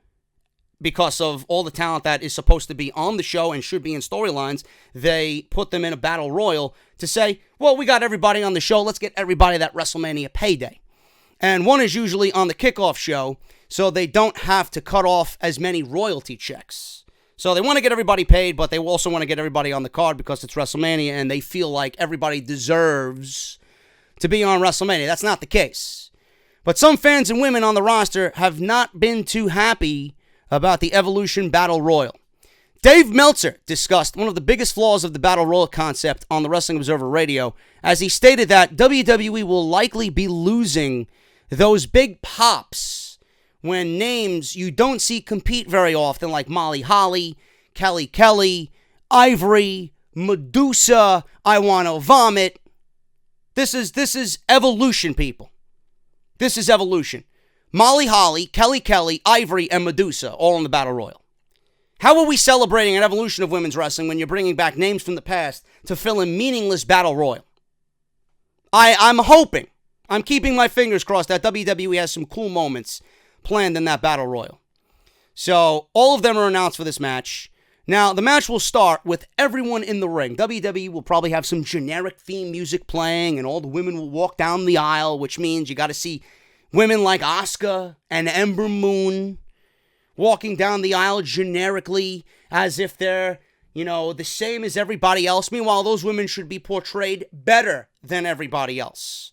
because of all the talent that is supposed to be on the show and should be in storylines. They put them in a Battle Royal to say, well, we got everybody on the show, let's get everybody that WrestleMania payday. And one is usually on the kickoff show, so they don't have to cut off as many royalty checks. So they want to get everybody paid, but they also want to get everybody on the card because it's WrestleMania and they feel like everybody deserves to be on WrestleMania. That's not the case. But some fans and women on the roster have not been too happy about the Evolution Battle Royal. Dave Meltzer discussed one of the biggest flaws of the Battle Royal concept on the Wrestling Observer Radio, as he stated that WWE will likely be losing those big pops when names you don't see compete very often, like Molly Holly, Kelly Kelly, Ivory, Medusa, I Wanna Vomit. This is Evolution, people. This is Evolution. Molly Holly, Kelly Kelly, Ivory, and Medusa, all in the Battle Royal. How are we celebrating an evolution of women's wrestling when you're bringing back names from the past to fill in meaningless Battle Royal? I'm hoping, I'm keeping my fingers crossed that WWE has some cool moments planned in that Battle Royal. So, all of them are announced for this match. Now, the match will start with everyone in the ring. WWE will probably have some generic theme music playing, and all the women will walk down the aisle, which means you got to see women like Asuka and Ember Moon walking down the aisle generically as if they're, the same as everybody else. Meanwhile, those women should be portrayed better than everybody else.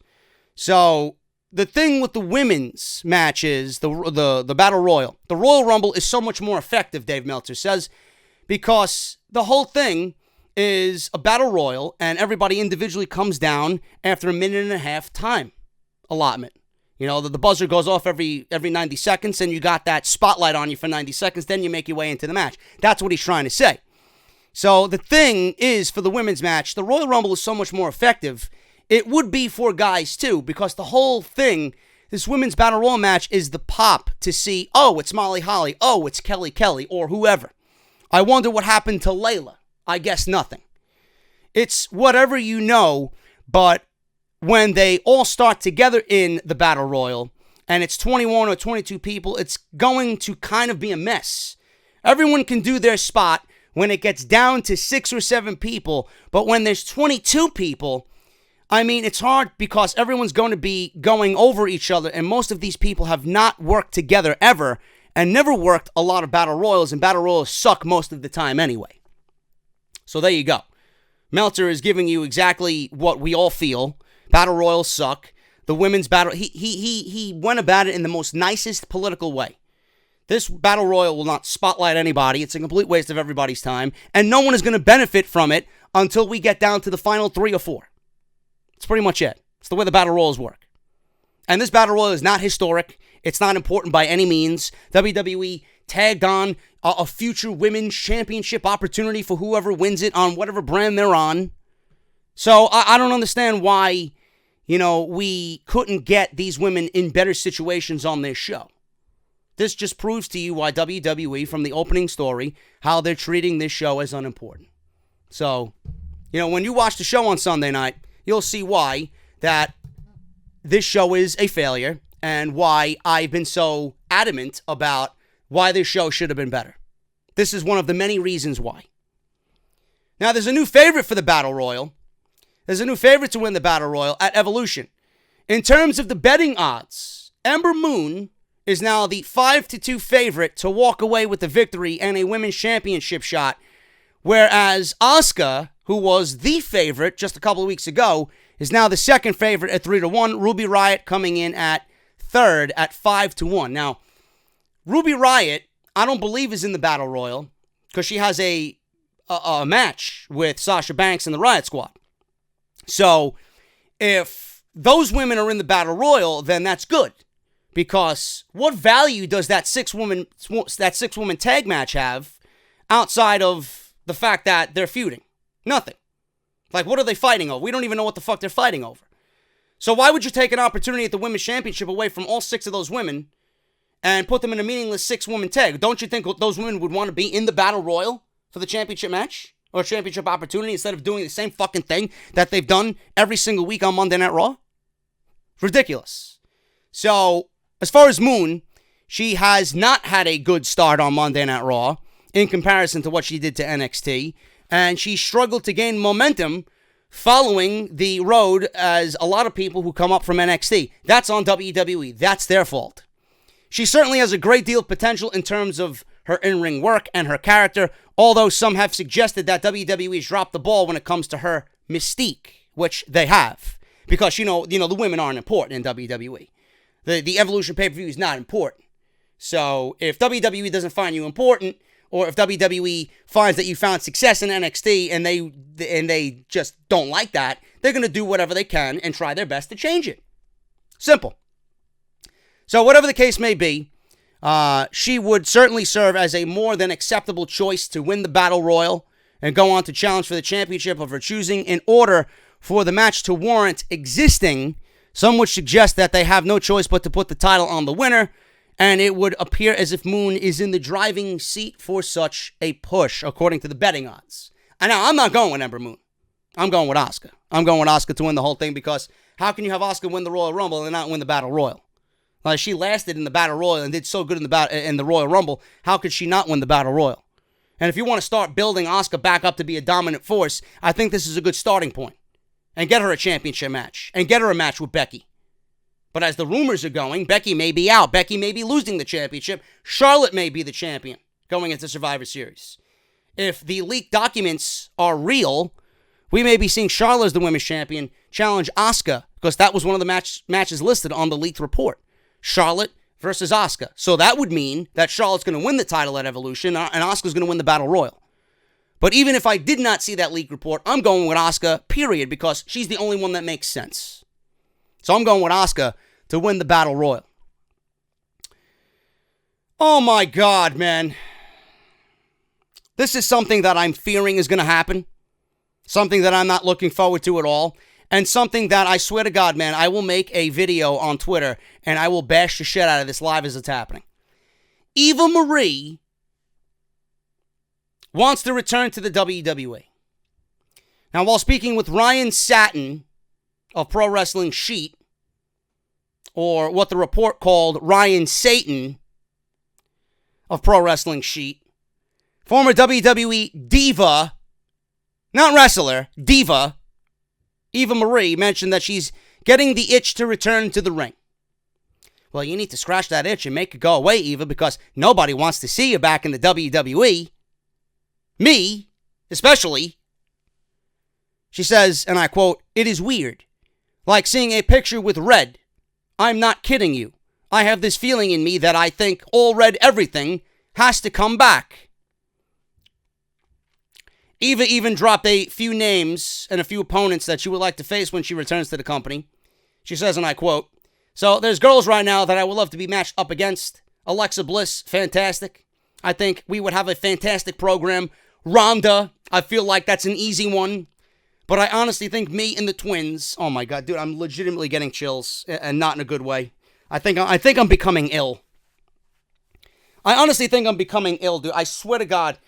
So, the thing with the women's match is the Battle Royal. The Royal Rumble is so much more effective, Dave Meltzer says, because the whole thing is a Battle Royal and everybody individually comes down after a minute and a half time allotment. The buzzer goes off every 90 seconds and you got that spotlight on you for 90 seconds, then you make your way into the match. That's what he's trying to say. So the thing is, for the women's match, the Royal Rumble is so much more effective. It would be for guys, too, because the whole thing, this women's Battle Royal match, is the pop to see, oh, it's Molly Holly, oh, it's Kelly Kelly, or whoever. I wonder what happened to Layla. I guess nothing. It's whatever you know, but when they all start together in the Battle Royal, and it's 21 or 22 people, it's going to kind of be a mess. Everyone can do their spot when it gets down to 6 or 7 people, but when there's 22 people, it's hard because everyone's going to be going over each other, and most of these people have not worked together ever and never worked a lot of Battle Royals, and Battle Royals suck most of the time anyway. So there you go. Meltzer is giving you exactly what we all feel. Battle royals suck. The women's battle, he went about it in the most nicest political way. This battle royal will not spotlight anybody. It's a complete waste of everybody's time. And no one is going to benefit from it until we get down to the final 3 or 4. That's pretty much it. It's the way the battle royals work. And this battle royal is not historic. It's not important by any means. WWE tagged on a future women's championship opportunity for whoever wins it on whatever brand they're on. So I don't understand why, we couldn't get these women in better situations on this show. This just proves to you why WWE, from the opening story, how they're treating this show as unimportant. So, when you watch the show on Sunday night, you'll see why that this show is a failure and why I've been so adamant about why this show should have been better. This is one of the many reasons why. Now, there's a new favorite for the Battle Royal. There's a new favorite to win the Battle Royal at Evolution. In terms of the betting odds, Ember Moon is now the 5-2 favorite to walk away with the victory and a women's championship shot, whereas Asuka, who was the favorite just a couple of weeks ago, is now the second favorite at 3-1. Ruby Riot coming in at third at 5-1. Now, Ruby Riot, I don't believe is in the Battle Royal because she has a match with Sasha Banks and the Riot Squad. So, if those women are in the Battle Royal, then that's good. Because what value does that six-woman tag match have outside of the fact that they're feuding? Nothing. Like, what are they fighting over? We don't even know what the fuck they're fighting over. So why would you take an opportunity at the Women's Championship away from all 6 of those women and put them in a meaningless 6-woman tag? Don't you think those women would want to be in the Battle Royal for the championship match or championship opportunity instead of doing the same fucking thing that they've done every single week on Monday Night Raw? Ridiculous. So, as far as Moon, she has not had a good start on Monday Night Raw in comparison to what she did to NXT, and she struggled to gain momentum following the road as a lot of people who come up from NXT. That's on WWE. That's their fault. She certainly has a great deal of potential in terms of her in-ring work and her character, although some have suggested that WWE's dropped the ball when it comes to her mystique, which they have. Because, the women aren't important in WWE. The Evolution pay-per-view is not important. So, if WWE doesn't find you important, or if WWE finds that you found success in NXT and they just don't like that, they're going to do whatever they can and try their best to change it. Simple. So, whatever the case may be, she would certainly serve as a more than acceptable choice to win the Battle Royal and go on to challenge for the championship of her choosing in order for the match to warrant existing. Some would suggest that they have no choice but to put the title on the winner, and it would appear as if Moon is in the driving seat for such a push, according to the betting odds. And now, I'm not going with Ember Moon. I'm going with Asuka. I'm going with Asuka to win the whole thing because how can you have Asuka win the Royal Rumble and not win the Battle Royal? Like, she lasted in the Battle Royal and did so good in the Royal Rumble. How could she not win the Battle Royal? And if you want to start building Asuka back up to be a dominant force, I think this is a good starting point. And get her a championship match. And get her a match with Becky. But as the rumors are going, Becky may be out. Becky may be losing the championship. Charlotte may be the champion going into Survivor Series. If the leaked documents are real, we may be seeing Charlotte as the women's champion challenge Asuka, because that was one of the matches listed on the leaked report. Charlotte versus Asuka. So that would mean that Charlotte's going to win the title at Evolution and Asuka's going to win the Battle Royal. But even if I did not see that leaked report, I'm going with Asuka, period, because she's the only one that makes sense. So I'm going with Asuka to win the Battle Royal. Oh my God, man. This is something that I'm fearing is going to happen. Something that I'm not looking forward to at all. And something that I swear to God, man, I will make a video on Twitter and I will bash the shit out of this live as it's happening. Eva Marie wants to return to the WWE. Now, while speaking with Ryan Satin of Pro Wrestling Sheet, or what the report called Ryan Satan of Pro Wrestling Sheet, former WWE diva, not wrestler, diva, Eva Marie mentioned that she's getting the itch to return to the ring. Well, you need to scratch that itch and make it go away, Eva, because nobody wants to see you back in the WWE. Me, especially. She says, and I quote, "It is weird. Like seeing a picture with red. I'm not kidding you. I have this feeling in me that I think all red everything has to come back." Eva even dropped a few names and a few opponents that she would like to face when she returns to the company. She says, and I quote, "So there's girls right now that I would love to be matched up against. Alexa Bliss, fantastic. I think we would have a fantastic program. Ronda, I feel like that's an easy one. But I honestly think me and the twins," oh my God, dude, I'm legitimately getting chills, and not in a good way. I think I'm becoming ill. I honestly think I'm becoming ill, dude. I swear to God,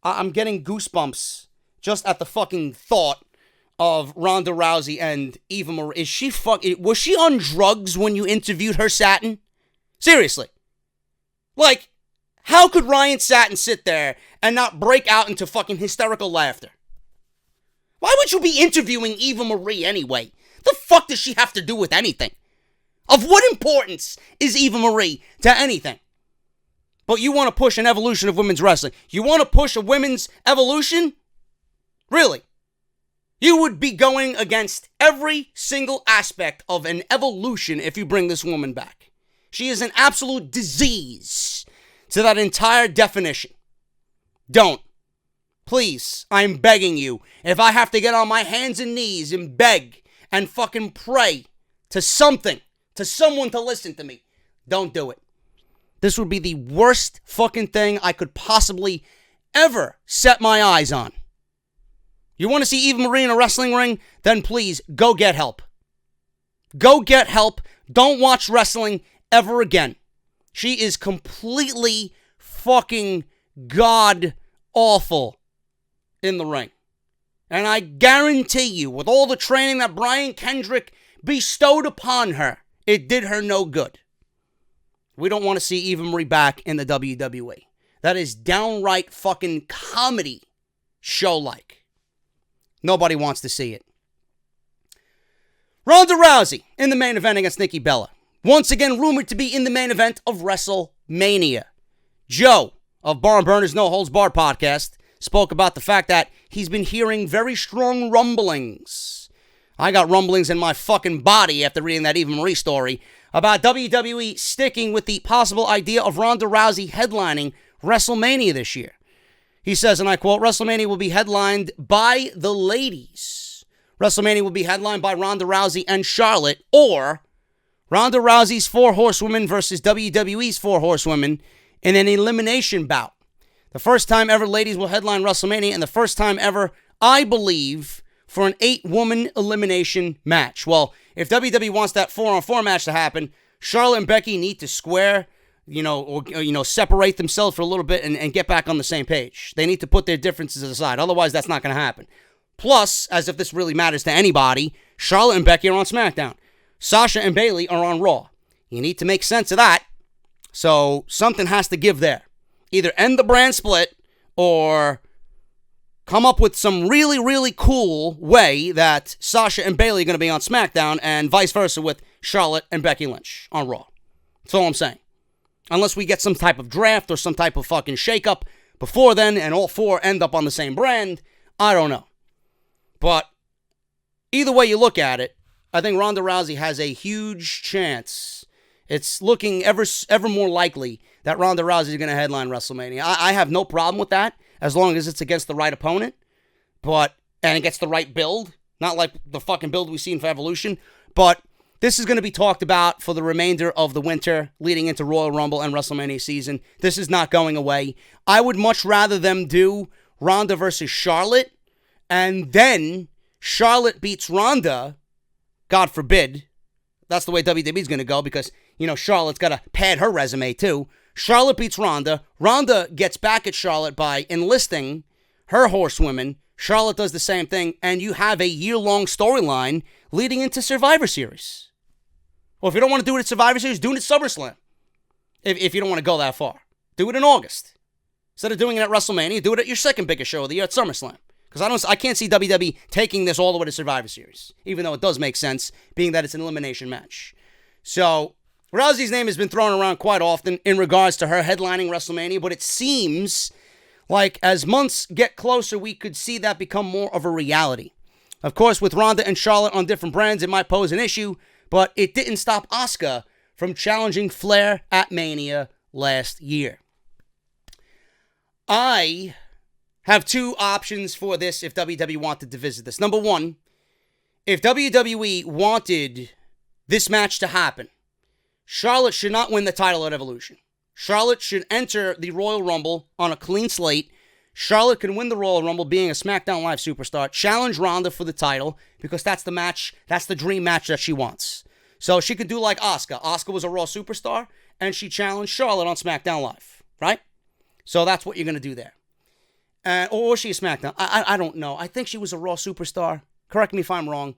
I'm getting goosebumps just at the fucking thought of Ronda Rousey and Eva Marie. Was she on drugs when you interviewed her, Satin? Seriously. Like, how could Ryan Satin sit there and not break out into fucking hysterical laughter? Why would you be interviewing Eva Marie anyway? The fuck does she have to do with anything? Of what importance is Eva Marie to anything? But you want to push an evolution of women's wrestling. You want to push a women's evolution? Really? You would be going against every single aspect of an evolution if you bring this woman back. She is an absolute disease to that entire definition. Don't. Please, I'm begging you. If I have to get on my hands and knees and beg and fucking pray to something, to someone to listen to me, don't do it. This would be the worst fucking thing I could possibly ever set my eyes on. You want to see Eva Marie in a wrestling ring? Then please, go get help. Go get help. Don't watch wrestling ever again. She is completely fucking god-awful in the ring. And I guarantee you, with all the training that Brian Kendrick bestowed upon her, it did her no good. We don't want to see Eva Marie back in the WWE. That is downright fucking comedy show-like. Nobody wants to see it. Ronda Rousey in the main event against Nikki Bella. Once again rumored to be in the main event of WrestleMania. Joe of Barn Burners No Holds Barred podcast spoke about the fact that he's been hearing very strong rumblings. I got rumblings in my fucking body after reading that Eva Marie story about WWE sticking with the possible idea of Ronda Rousey headlining WrestleMania this year. He says, and I quote, "WrestleMania will be headlined by the ladies. WrestleMania will be headlined by Ronda Rousey and Charlotte, or Ronda Rousey's 4 horsewomen versus WWE's 4 horsewomen in an elimination bout. The first time ever ladies will headline WrestleMania, and the first time ever, I believe, for an 8-woman elimination match." Well, if WWE wants that 4-on-4 match to happen, Charlotte and Becky need to square, separate themselves for a little bit and get back on the same page. They need to put their differences aside. Otherwise, that's not going to happen. Plus, as if this really matters to anybody, Charlotte and Becky are on SmackDown. Sasha and Bayley are on Raw. You need to make sense of that. So something has to give there. Either end the brand split or come up with some really, really cool way that Sasha and Bayley are going to be on SmackDown and vice versa with Charlotte and Becky Lynch on Raw. That's all I'm saying. Unless we get some type of draft or some type of fucking shakeup before then and all 4 end up on the same brand, I don't know. But either way you look at it, I think Ronda Rousey has a huge chance. It's looking ever more likely that Ronda Rousey is going to headline WrestleMania. I have no problem with that as long as it's against the right opponent, and it gets the right build, not like the fucking build we've seen for Evolution. But this is going to be talked about for the remainder of the winter leading into Royal Rumble and WrestleMania season. This is not going away. I would much rather them do Ronda versus Charlotte, and then Charlotte beats Ronda, God forbid. That's the way WWE's going to go because, Charlotte's got to pad her resume too. Charlotte beats Ronda. Ronda gets back at Charlotte by enlisting her horsewomen. Charlotte does the same thing, and you have a year-long storyline leading into Survivor Series. Or if you don't want to do it at Survivor Series, do it at SummerSlam. If you don't want to go that far. Do it in August. Instead of doing it at WrestleMania, do it at your second biggest show of the year at SummerSlam. Because I can't see WWE taking this all the way to Survivor Series, even though it does make sense, being that it's an elimination match. So, Rousey's name has been thrown around quite often in regards to her headlining WrestleMania, but it seems like as months get closer, we could see that become more of a reality. Of course, with Ronda and Charlotte on different brands, it might pose an issue, but it didn't stop Asuka from challenging Flair at Mania last year. I have two options for this if WWE wanted to visit this. Number one, if WWE wanted this match to happen, Charlotte should not win the title at Evolution. Charlotte should enter the Royal Rumble on a clean slate. Charlotte can win the Royal Rumble being a SmackDown Live superstar, challenge Ronda for the title, because that's the match, that's the dream match that she wants. So she could do like Asuka. Asuka was a Raw superstar, and she challenged Charlotte on SmackDown Live, right? So that's what you're going to do there. Or was she a SmackDown? I don't know. I think she was a Raw superstar. Correct me if I'm wrong.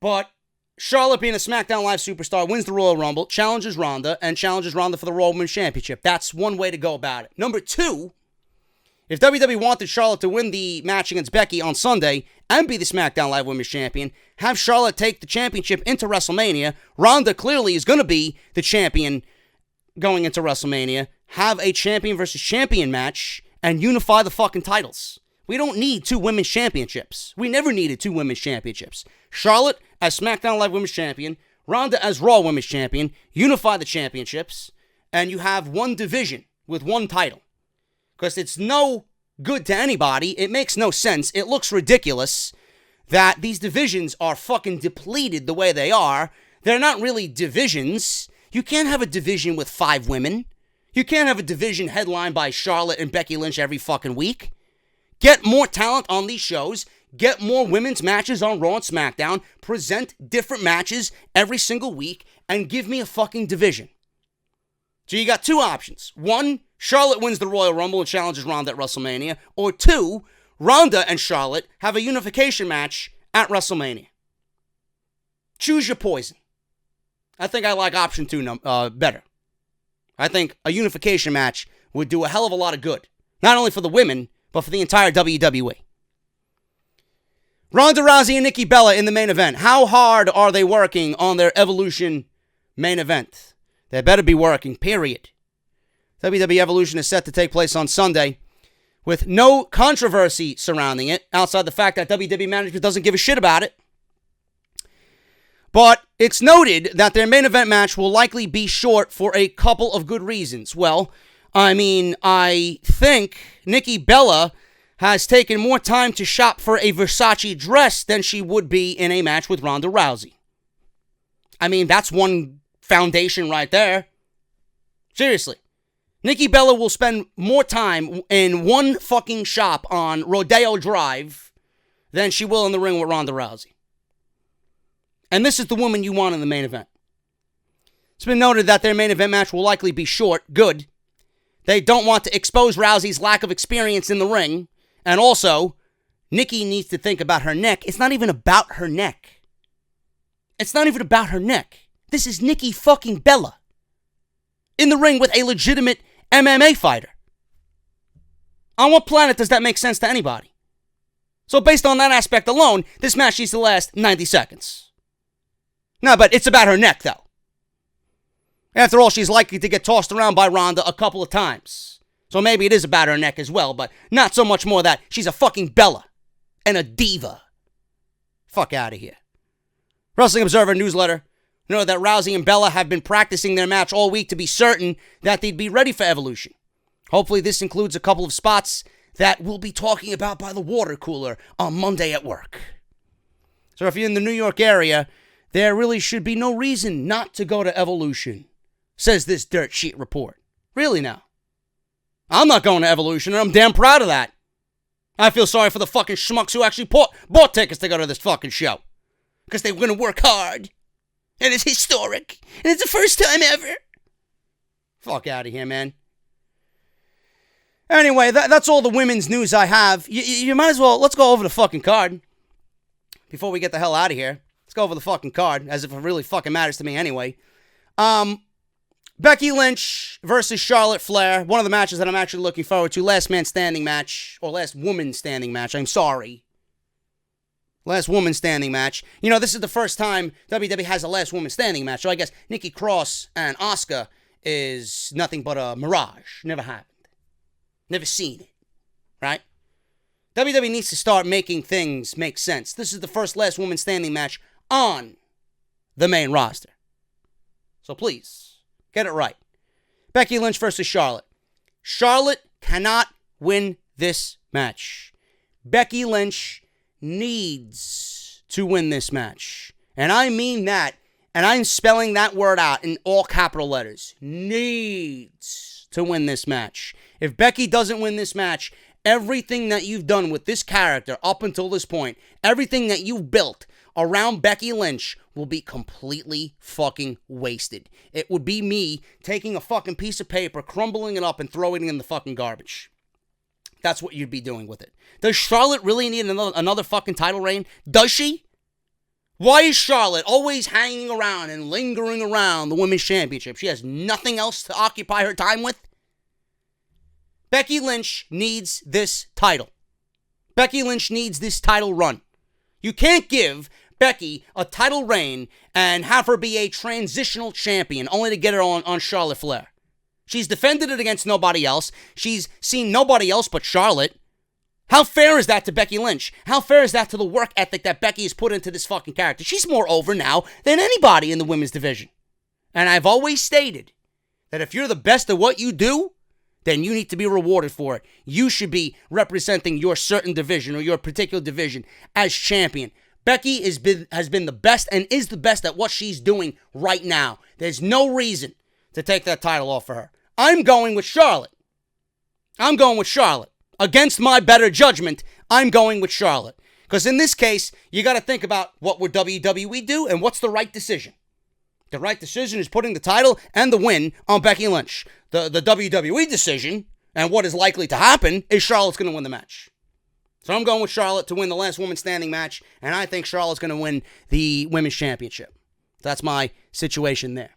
But Charlotte, being a SmackDown Live superstar, wins the Royal Rumble, challenges Ronda, and challenges Ronda for the Raw Women's Championship. That's one way to go about it. Number two, if WWE wanted Charlotte to win the match against Becky on Sunday and be the SmackDown Live Women's Champion, have Charlotte take the championship into WrestleMania. Ronda clearly is going to be the champion going into WrestleMania. Have a champion versus champion match and unify the fucking titles. We don't need two women's championships. We never needed two women's championships. Charlotte as SmackDown Live Women's Champion, Ronda as Raw Women's Champion, unify the championships, and you have one division with one title. Because it's no good to anybody. It makes no sense. It looks ridiculous that these divisions are fucking depleted the way they are. They're not really divisions. You can't have a division with 5 women. You can't have a division headlined by Charlotte and Becky Lynch every fucking week. Get more talent on these shows. Get more women's matches on Raw and SmackDown. Present different matches every single week. And give me a fucking division. So you got two options. One, Charlotte wins the Royal Rumble and challenges Ronda at WrestleMania. Or two, Ronda and Charlotte have a unification match at WrestleMania. Choose your poison. I think I like option two better. I think a unification match would do a hell of a lot of good. Not only for the women, but for the entire WWE. Ronda Rousey and Nikki Bella in the main event. How hard are they working on their Evolution main event? They better be working, period. WWE Evolution is set to take place on Sunday with no controversy surrounding it, outside the fact that WWE management doesn't give a shit about it. But it's noted that their main event match will likely be short for a couple of good reasons. Well, I think Nikki Bella has taken more time to shop for a Versace dress than she would be in a match with Ronda Rousey. That's one foundation right there. Seriously. Nikki Bella will spend more time in one fucking shop on Rodeo Drive than she will in the ring with Ronda Rousey. And this is the woman you want in the main event. It's been noted that their main event match will likely be short. Good. They don't want to expose Rousey's lack of experience in the ring. And also, Nikki needs to think about her neck. It's not even about her neck. It's not even about her neck. This is Nikki fucking Bella in the ring with a legitimate MMA fighter. On what planet does that make sense to anybody? So based on that aspect alone, this match needs to last 90 seconds. No, but it's about her neck, though. After all, she's likely to get tossed around by Ronda a couple of times. So maybe it is about her neck as well, but not so much more that she's a fucking Bella and a diva. Fuck out of here. Wrestling Observer newsletter noted that Rousey and Bella have been practicing their match all week to be certain that they'd be ready for Evolution. Hopefully this includes a couple of spots that we'll be talking about by the water cooler on Monday at work. So if you're in the New York area, there really should be no reason not to go to Evolution, says this dirt sheet report. Really now. I'm not going to Evolution, and I'm damn proud of that. I feel sorry for the fucking schmucks who actually bought tickets to go to this fucking show. Because they were going to work hard. And it's historic. And it's the first time ever. Fuck out of here, man. Anyway, that's all the women's news I have. You might as well, let's go over the fucking card. Before we get the hell out of here. Let's go over the fucking card, as if it really fucking matters to me anyway. Becky Lynch versus Charlotte Flair. One of the matches that I'm actually looking forward to. Last man standing match. Or last woman standing match. I'm sorry. Last woman standing match. You know, this is the first time WWE has a last woman standing match. So I guess Nikki Cross and Asuka is nothing but a mirage. Never happened. Never seen it. Right? WWE needs to start making things make sense. This is the first last woman standing match on the main roster. So please, get it right. Becky Lynch versus Charlotte. Charlotte cannot win this match. Becky Lynch needs to win this match. And I mean that, and I'm spelling that word out in all capital letters. Needs to win this match. If Becky doesn't win this match, everything that you've done with this character up until this point, everything that you've built around Becky Lynch will be completely fucking wasted. It would be me taking a fucking piece of paper, crumbling it up, and throwing it in the fucking garbage. That's what you'd be doing with it. Does Charlotte really need another fucking title reign? Does she? Why is Charlotte always hanging around and lingering around the Women's Championship? She has nothing else to occupy her time with? Becky Lynch needs this title. Becky Lynch needs this title run. You can't give Becky a title reign and have her be a transitional champion only to get her on Charlotte Flair. She's defended it against nobody else. She's seen nobody else but Charlotte. How fair is that to Becky Lynch? How fair is that to the work ethic that Becky has put into this fucking character? She's more over now than anybody in the women's division. And I've always stated that if you're the best at what you do, then you need to be rewarded for it. You should be representing your certain division or your particular division as champion. Becky has been the best and is the best at what she's doing right now. There's no reason to take that title off of her. I'm going with Charlotte. Against my better judgment, I'm going with Charlotte. Because in this case, you got to think about what would WWE do and what's the right decision. The right decision is putting the title and the win on Becky Lynch. The WWE decision, and what is likely to happen, is Charlotte's going to win the match. So I'm going with Charlotte to win the last woman standing match, and I think Charlotte's going to win the Women's Championship. That's my situation there.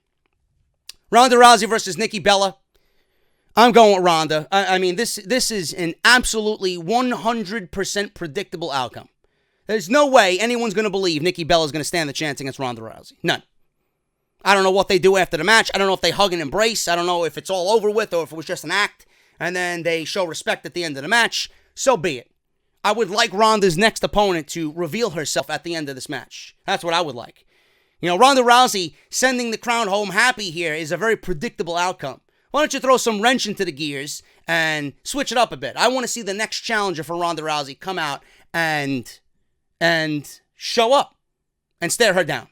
Ronda Rousey versus Nikki Bella. I'm going with Ronda. I mean, this is an absolutely 100% predictable outcome. There's no way anyone's going to believe Nikki Bella's going to stand the chance against Ronda Rousey. None. I don't know what they do after the match. I don't know if they hug and embrace. I don't know if it's all over with or if it was just an act. And then they show respect at the end of the match. So be it. I would like Ronda's next opponent to reveal herself at the end of this match. That's what I would like. You know, Ronda Rousey sending the crowd home happy here is a very predictable outcome. Why don't you throw some wrench into the gears and switch it up a bit? I want to see the next challenger for Ronda Rousey come out and show up and stare her down.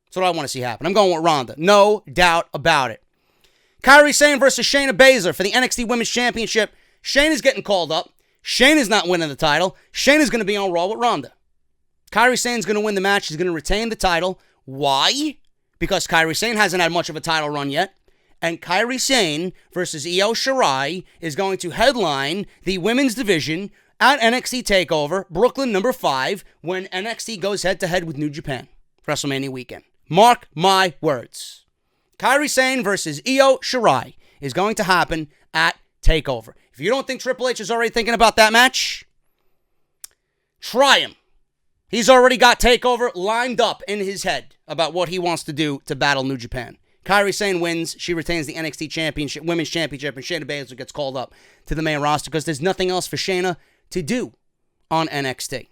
That's what I want to see happen. I'm going with Ronda. No doubt about it. Kairi Sane versus Shayna Baszler for the NXT Women's Championship. Shayna's getting called up. Shayna's not winning the title. Shayna's going to be on Raw with Ronda. Kairi Sane's going to win the match. She's going to retain the title. Why? Because Kairi Sane hasn't had much of a title run yet. And Kairi Sane versus Io Shirai is going to headline the women's division at NXT TakeOver, Brooklyn number 5, when NXT goes head-to-head with New Japan, WrestleMania weekend. Mark my words. Kairi Sane versus Io Shirai is going to happen at TakeOver. If you don't think Triple H is already thinking about that match, try him. He's already got TakeOver lined up in his head about what he wants to do to battle New Japan. Kairi Sane wins. She retains the NXT Championship, Women's Championship, and Shayna Baszler gets called up to the main roster because there's nothing else for Shayna to do on NXT.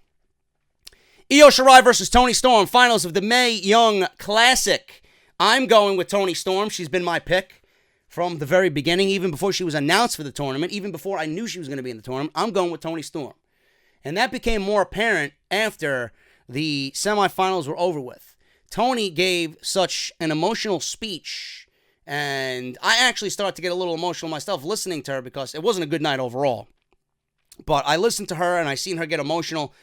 Io Shirai versus Toni Storm, finals of the Mae Young Classic. I'm going with Toni Storm. She's been my pick from the very beginning, even before she was announced for the tournament, even before I knew she was going to be in the tournament. I'm going with Toni Storm. And that became more apparent after the semifinals were over with. Toni gave such an emotional speech, and I actually started to get a little emotional myself listening to her because it wasn't a good night overall. But I listened to her, and I seen her get emotional,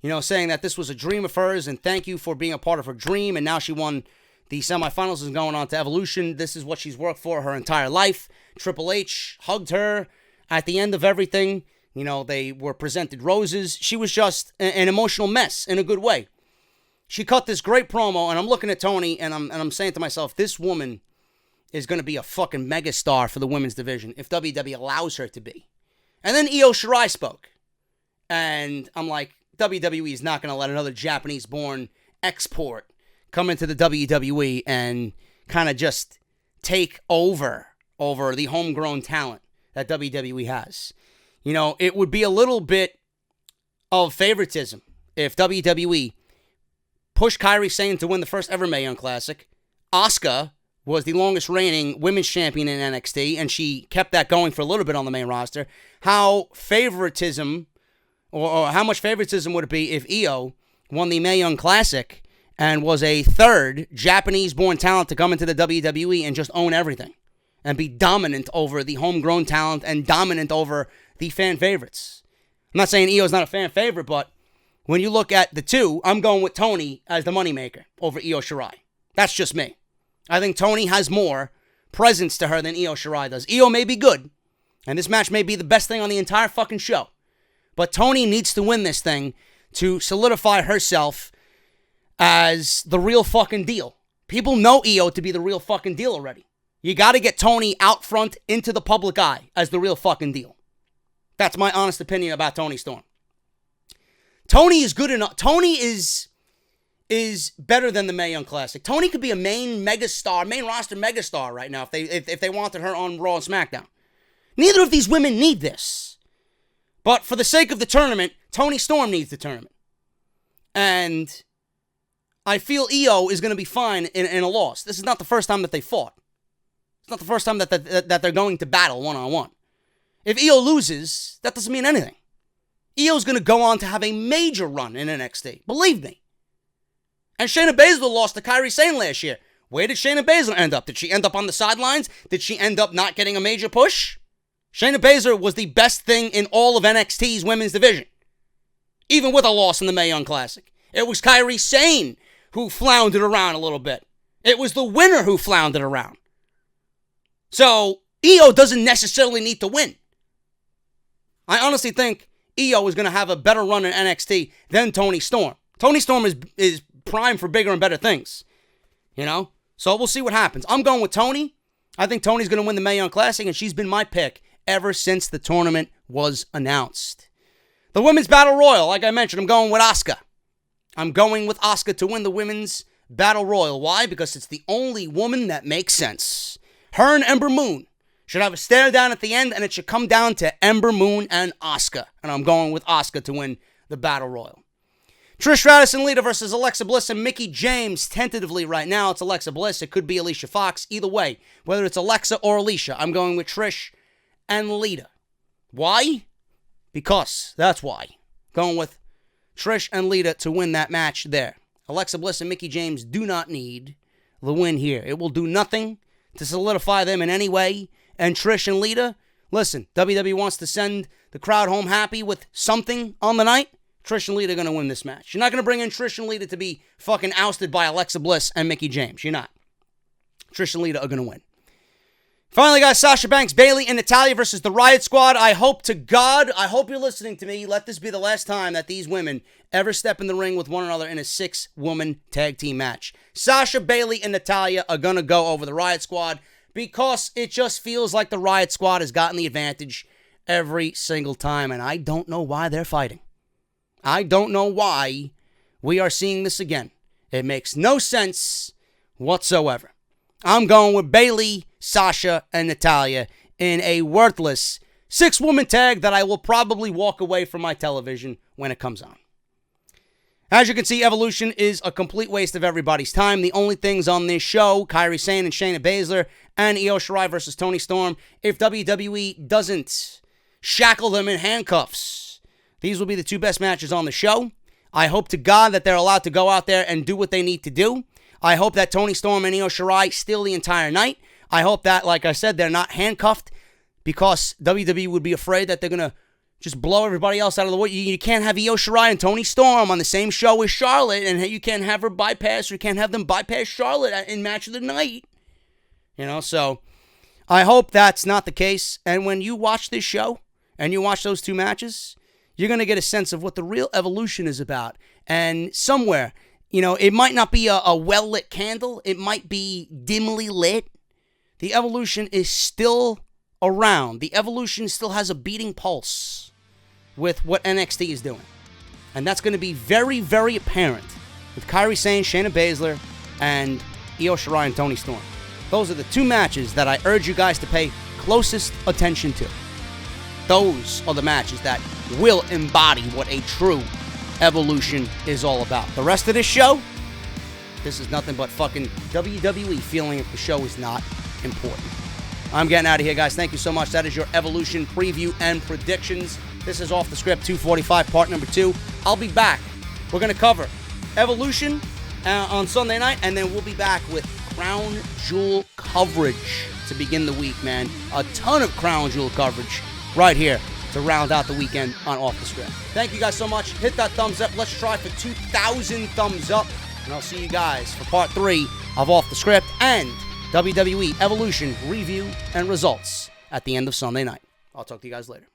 you know, saying that this was a dream of hers, and thank you for being a part of her dream, and now she won the semifinals and going on to Evolution. This is what she's worked for her entire life. Triple H hugged her at the end of everything. You know, they were presented roses. She was just an emotional mess in a good way. She cut this great promo, and I'm looking at Toni, and I'm saying to myself, this woman is going to be a fucking megastar for the women's division if WWE allows her to be. And then Io Shirai spoke, and I'm like, WWE is not going to let another Japanese-born export come into the WWE and kind of just take over the homegrown talent that WWE has. You know, it would be a little bit of favoritism if WWE pushed Kairi Sane to win the first ever Mae Young Classic. Asuka was the longest reigning women's champion in NXT, and she kept that going for a little bit on the main roster. How favoritism, or how much favoritism would it be if Io won the Mae Young Classic and was a third Japanese-born talent to come into the WWE and just own everything and be dominant over the homegrown talent and dominant over the fan favorites? I'm not saying Io's not a fan favorite, but when you look at the two, I'm going with Tony as the moneymaker over Io Shirai. That's just me. I think Tony has more presence to her than Io Shirai does. Io may be good, and this match may be the best thing on the entire fucking show, but Tony needs to win this thing to solidify herself as the real fucking deal. People know Io to be the real fucking deal already. You got to get Tony out front into the public eye as the real fucking deal. That's my honest opinion about Toni Storm. Tony is good enough. Tony is better than the Mae Young Classic. Tony could be a main roster megastar right now if they wanted her on Raw and SmackDown. Neither of these women need this. But for the sake of the tournament, Toni Storm needs the tournament. And I feel Io is going to be fine in a loss. This is not the first time that they fought. It's not the first time that they're going to battle one-on-one. If Io loses, that doesn't mean anything. Io's going to go on to have a major run in NXT. Believe me. And Shayna Baszler lost to Kairi Sane last year. Where did Shayna Baszler end up? Did she end up on the sidelines? Did she end up not getting a major push? Shayna Baszler was the best thing in all of NXT's women's division. Even with a loss in the Mae Young Classic. It was Kairi Sane who floundered around a little bit. It was the winner who floundered around. So, Io doesn't necessarily need to win. I honestly think Io is going to have a better run in NXT than Toni Storm. Toni Storm is primed for bigger and better things. You know? So we'll see what happens. I'm going with Toni. I think Toni's going to win the Mae Young Classic, and she's been my pick ever since the tournament was announced. The Women's Battle Royal, like I mentioned, I'm going with Asuka. I'm going with Asuka to win the Women's Battle Royal. Why? Because it's the only woman that makes sense. Her and Ember Moon should have a stare down at the end, and it should come down to Ember Moon and Asuka. And I'm going with Asuka to win the Battle Royal. Trish Stratus and Lita versus Alexa Bliss and Mickie James. Tentatively right now, it's Alexa Bliss. It could be Alicia Fox. Either way, whether it's Alexa or Alicia, I'm going with Trish and Lita. Why? Because that's why. Going with Trish and Lita to win that match there. Alexa Bliss and Mickie James do not need the win here. It will do nothing to solidify them in any way. And Trish and Lita, listen, WWE wants to send the crowd home happy with something on the night. Trish and Lita are going to win this match. You're not going to bring in Trish and Lita to be fucking ousted by Alexa Bliss and Mickie James. You're not. Trish and Lita are going to win. Finally, guys, Sasha Banks, Bayley, and Natalia versus the Riot Squad. I hope to God, I hope you're listening to me. Let this be the last time that these women ever step in the ring with one another in a 6-woman tag team match. Sasha, Bayley, and Natalia are going to go over the Riot Squad because it just feels like the Riot Squad has gotten the advantage every single time, and I don't know why they're fighting. I don't know why we are seeing this again. It makes no sense whatsoever. I'm going with Bayley, Sasha, and Natalia in a worthless 6-woman tag that I will probably walk away from my television when it comes on. As you can see, Evolution is a complete waste of everybody's time. The only things on this show, Kairi Sane and Shayna Baszler, and Io Shirai versus Toni Storm. If WWE doesn't shackle them in handcuffs, these will be the two best matches on the show. I hope to God that they're allowed to go out there and do what they need to do. I hope that Toni Storm and Io Shirai steal the entire night. I hope that, like I said, they're not handcuffed because WWE would be afraid that they're going to just blow everybody else out of the way. You can't have Io Shirai and Toni Storm on the same show as Charlotte, and you can't have her bypass, or you can't have them bypass Charlotte in match of the night. You know, so I hope that's not the case. And when you watch this show and you watch those two matches, you're going to get a sense of what the real Evolution is about. And somewhere, you know, it might not be a well-lit candle. It might be dimly lit. The Evolution is still around. The Evolution still has a beating pulse with what NXT is doing. And that's going to be very, very apparent with Kairi Sane, Shayna Baszler, and Io Shirai and Toni Storm. Those are the two matches that I urge you guys to pay closest attention to. Those are the matches that will embody what a true Evolution is all about. The rest of this show, this is nothing but fucking WWE feeling that the show is not important. I'm getting out of here, guys. Thank you so much. That is your Evolution preview and predictions. This is Off the Script 245, part number 2. I'll be back. We're going to cover Evolution on Sunday night, and then we'll be back with Crown Jewel coverage to begin the week, man. A ton of Crown Jewel coverage right here to round out the weekend on Off the Script. Thank you guys so much. Hit that thumbs up. Let's try for 2,000 thumbs up. And I'll see you guys for part 3 of Off the Script and WWE Evolution review and results at the end of Sunday night. I'll talk to you guys later.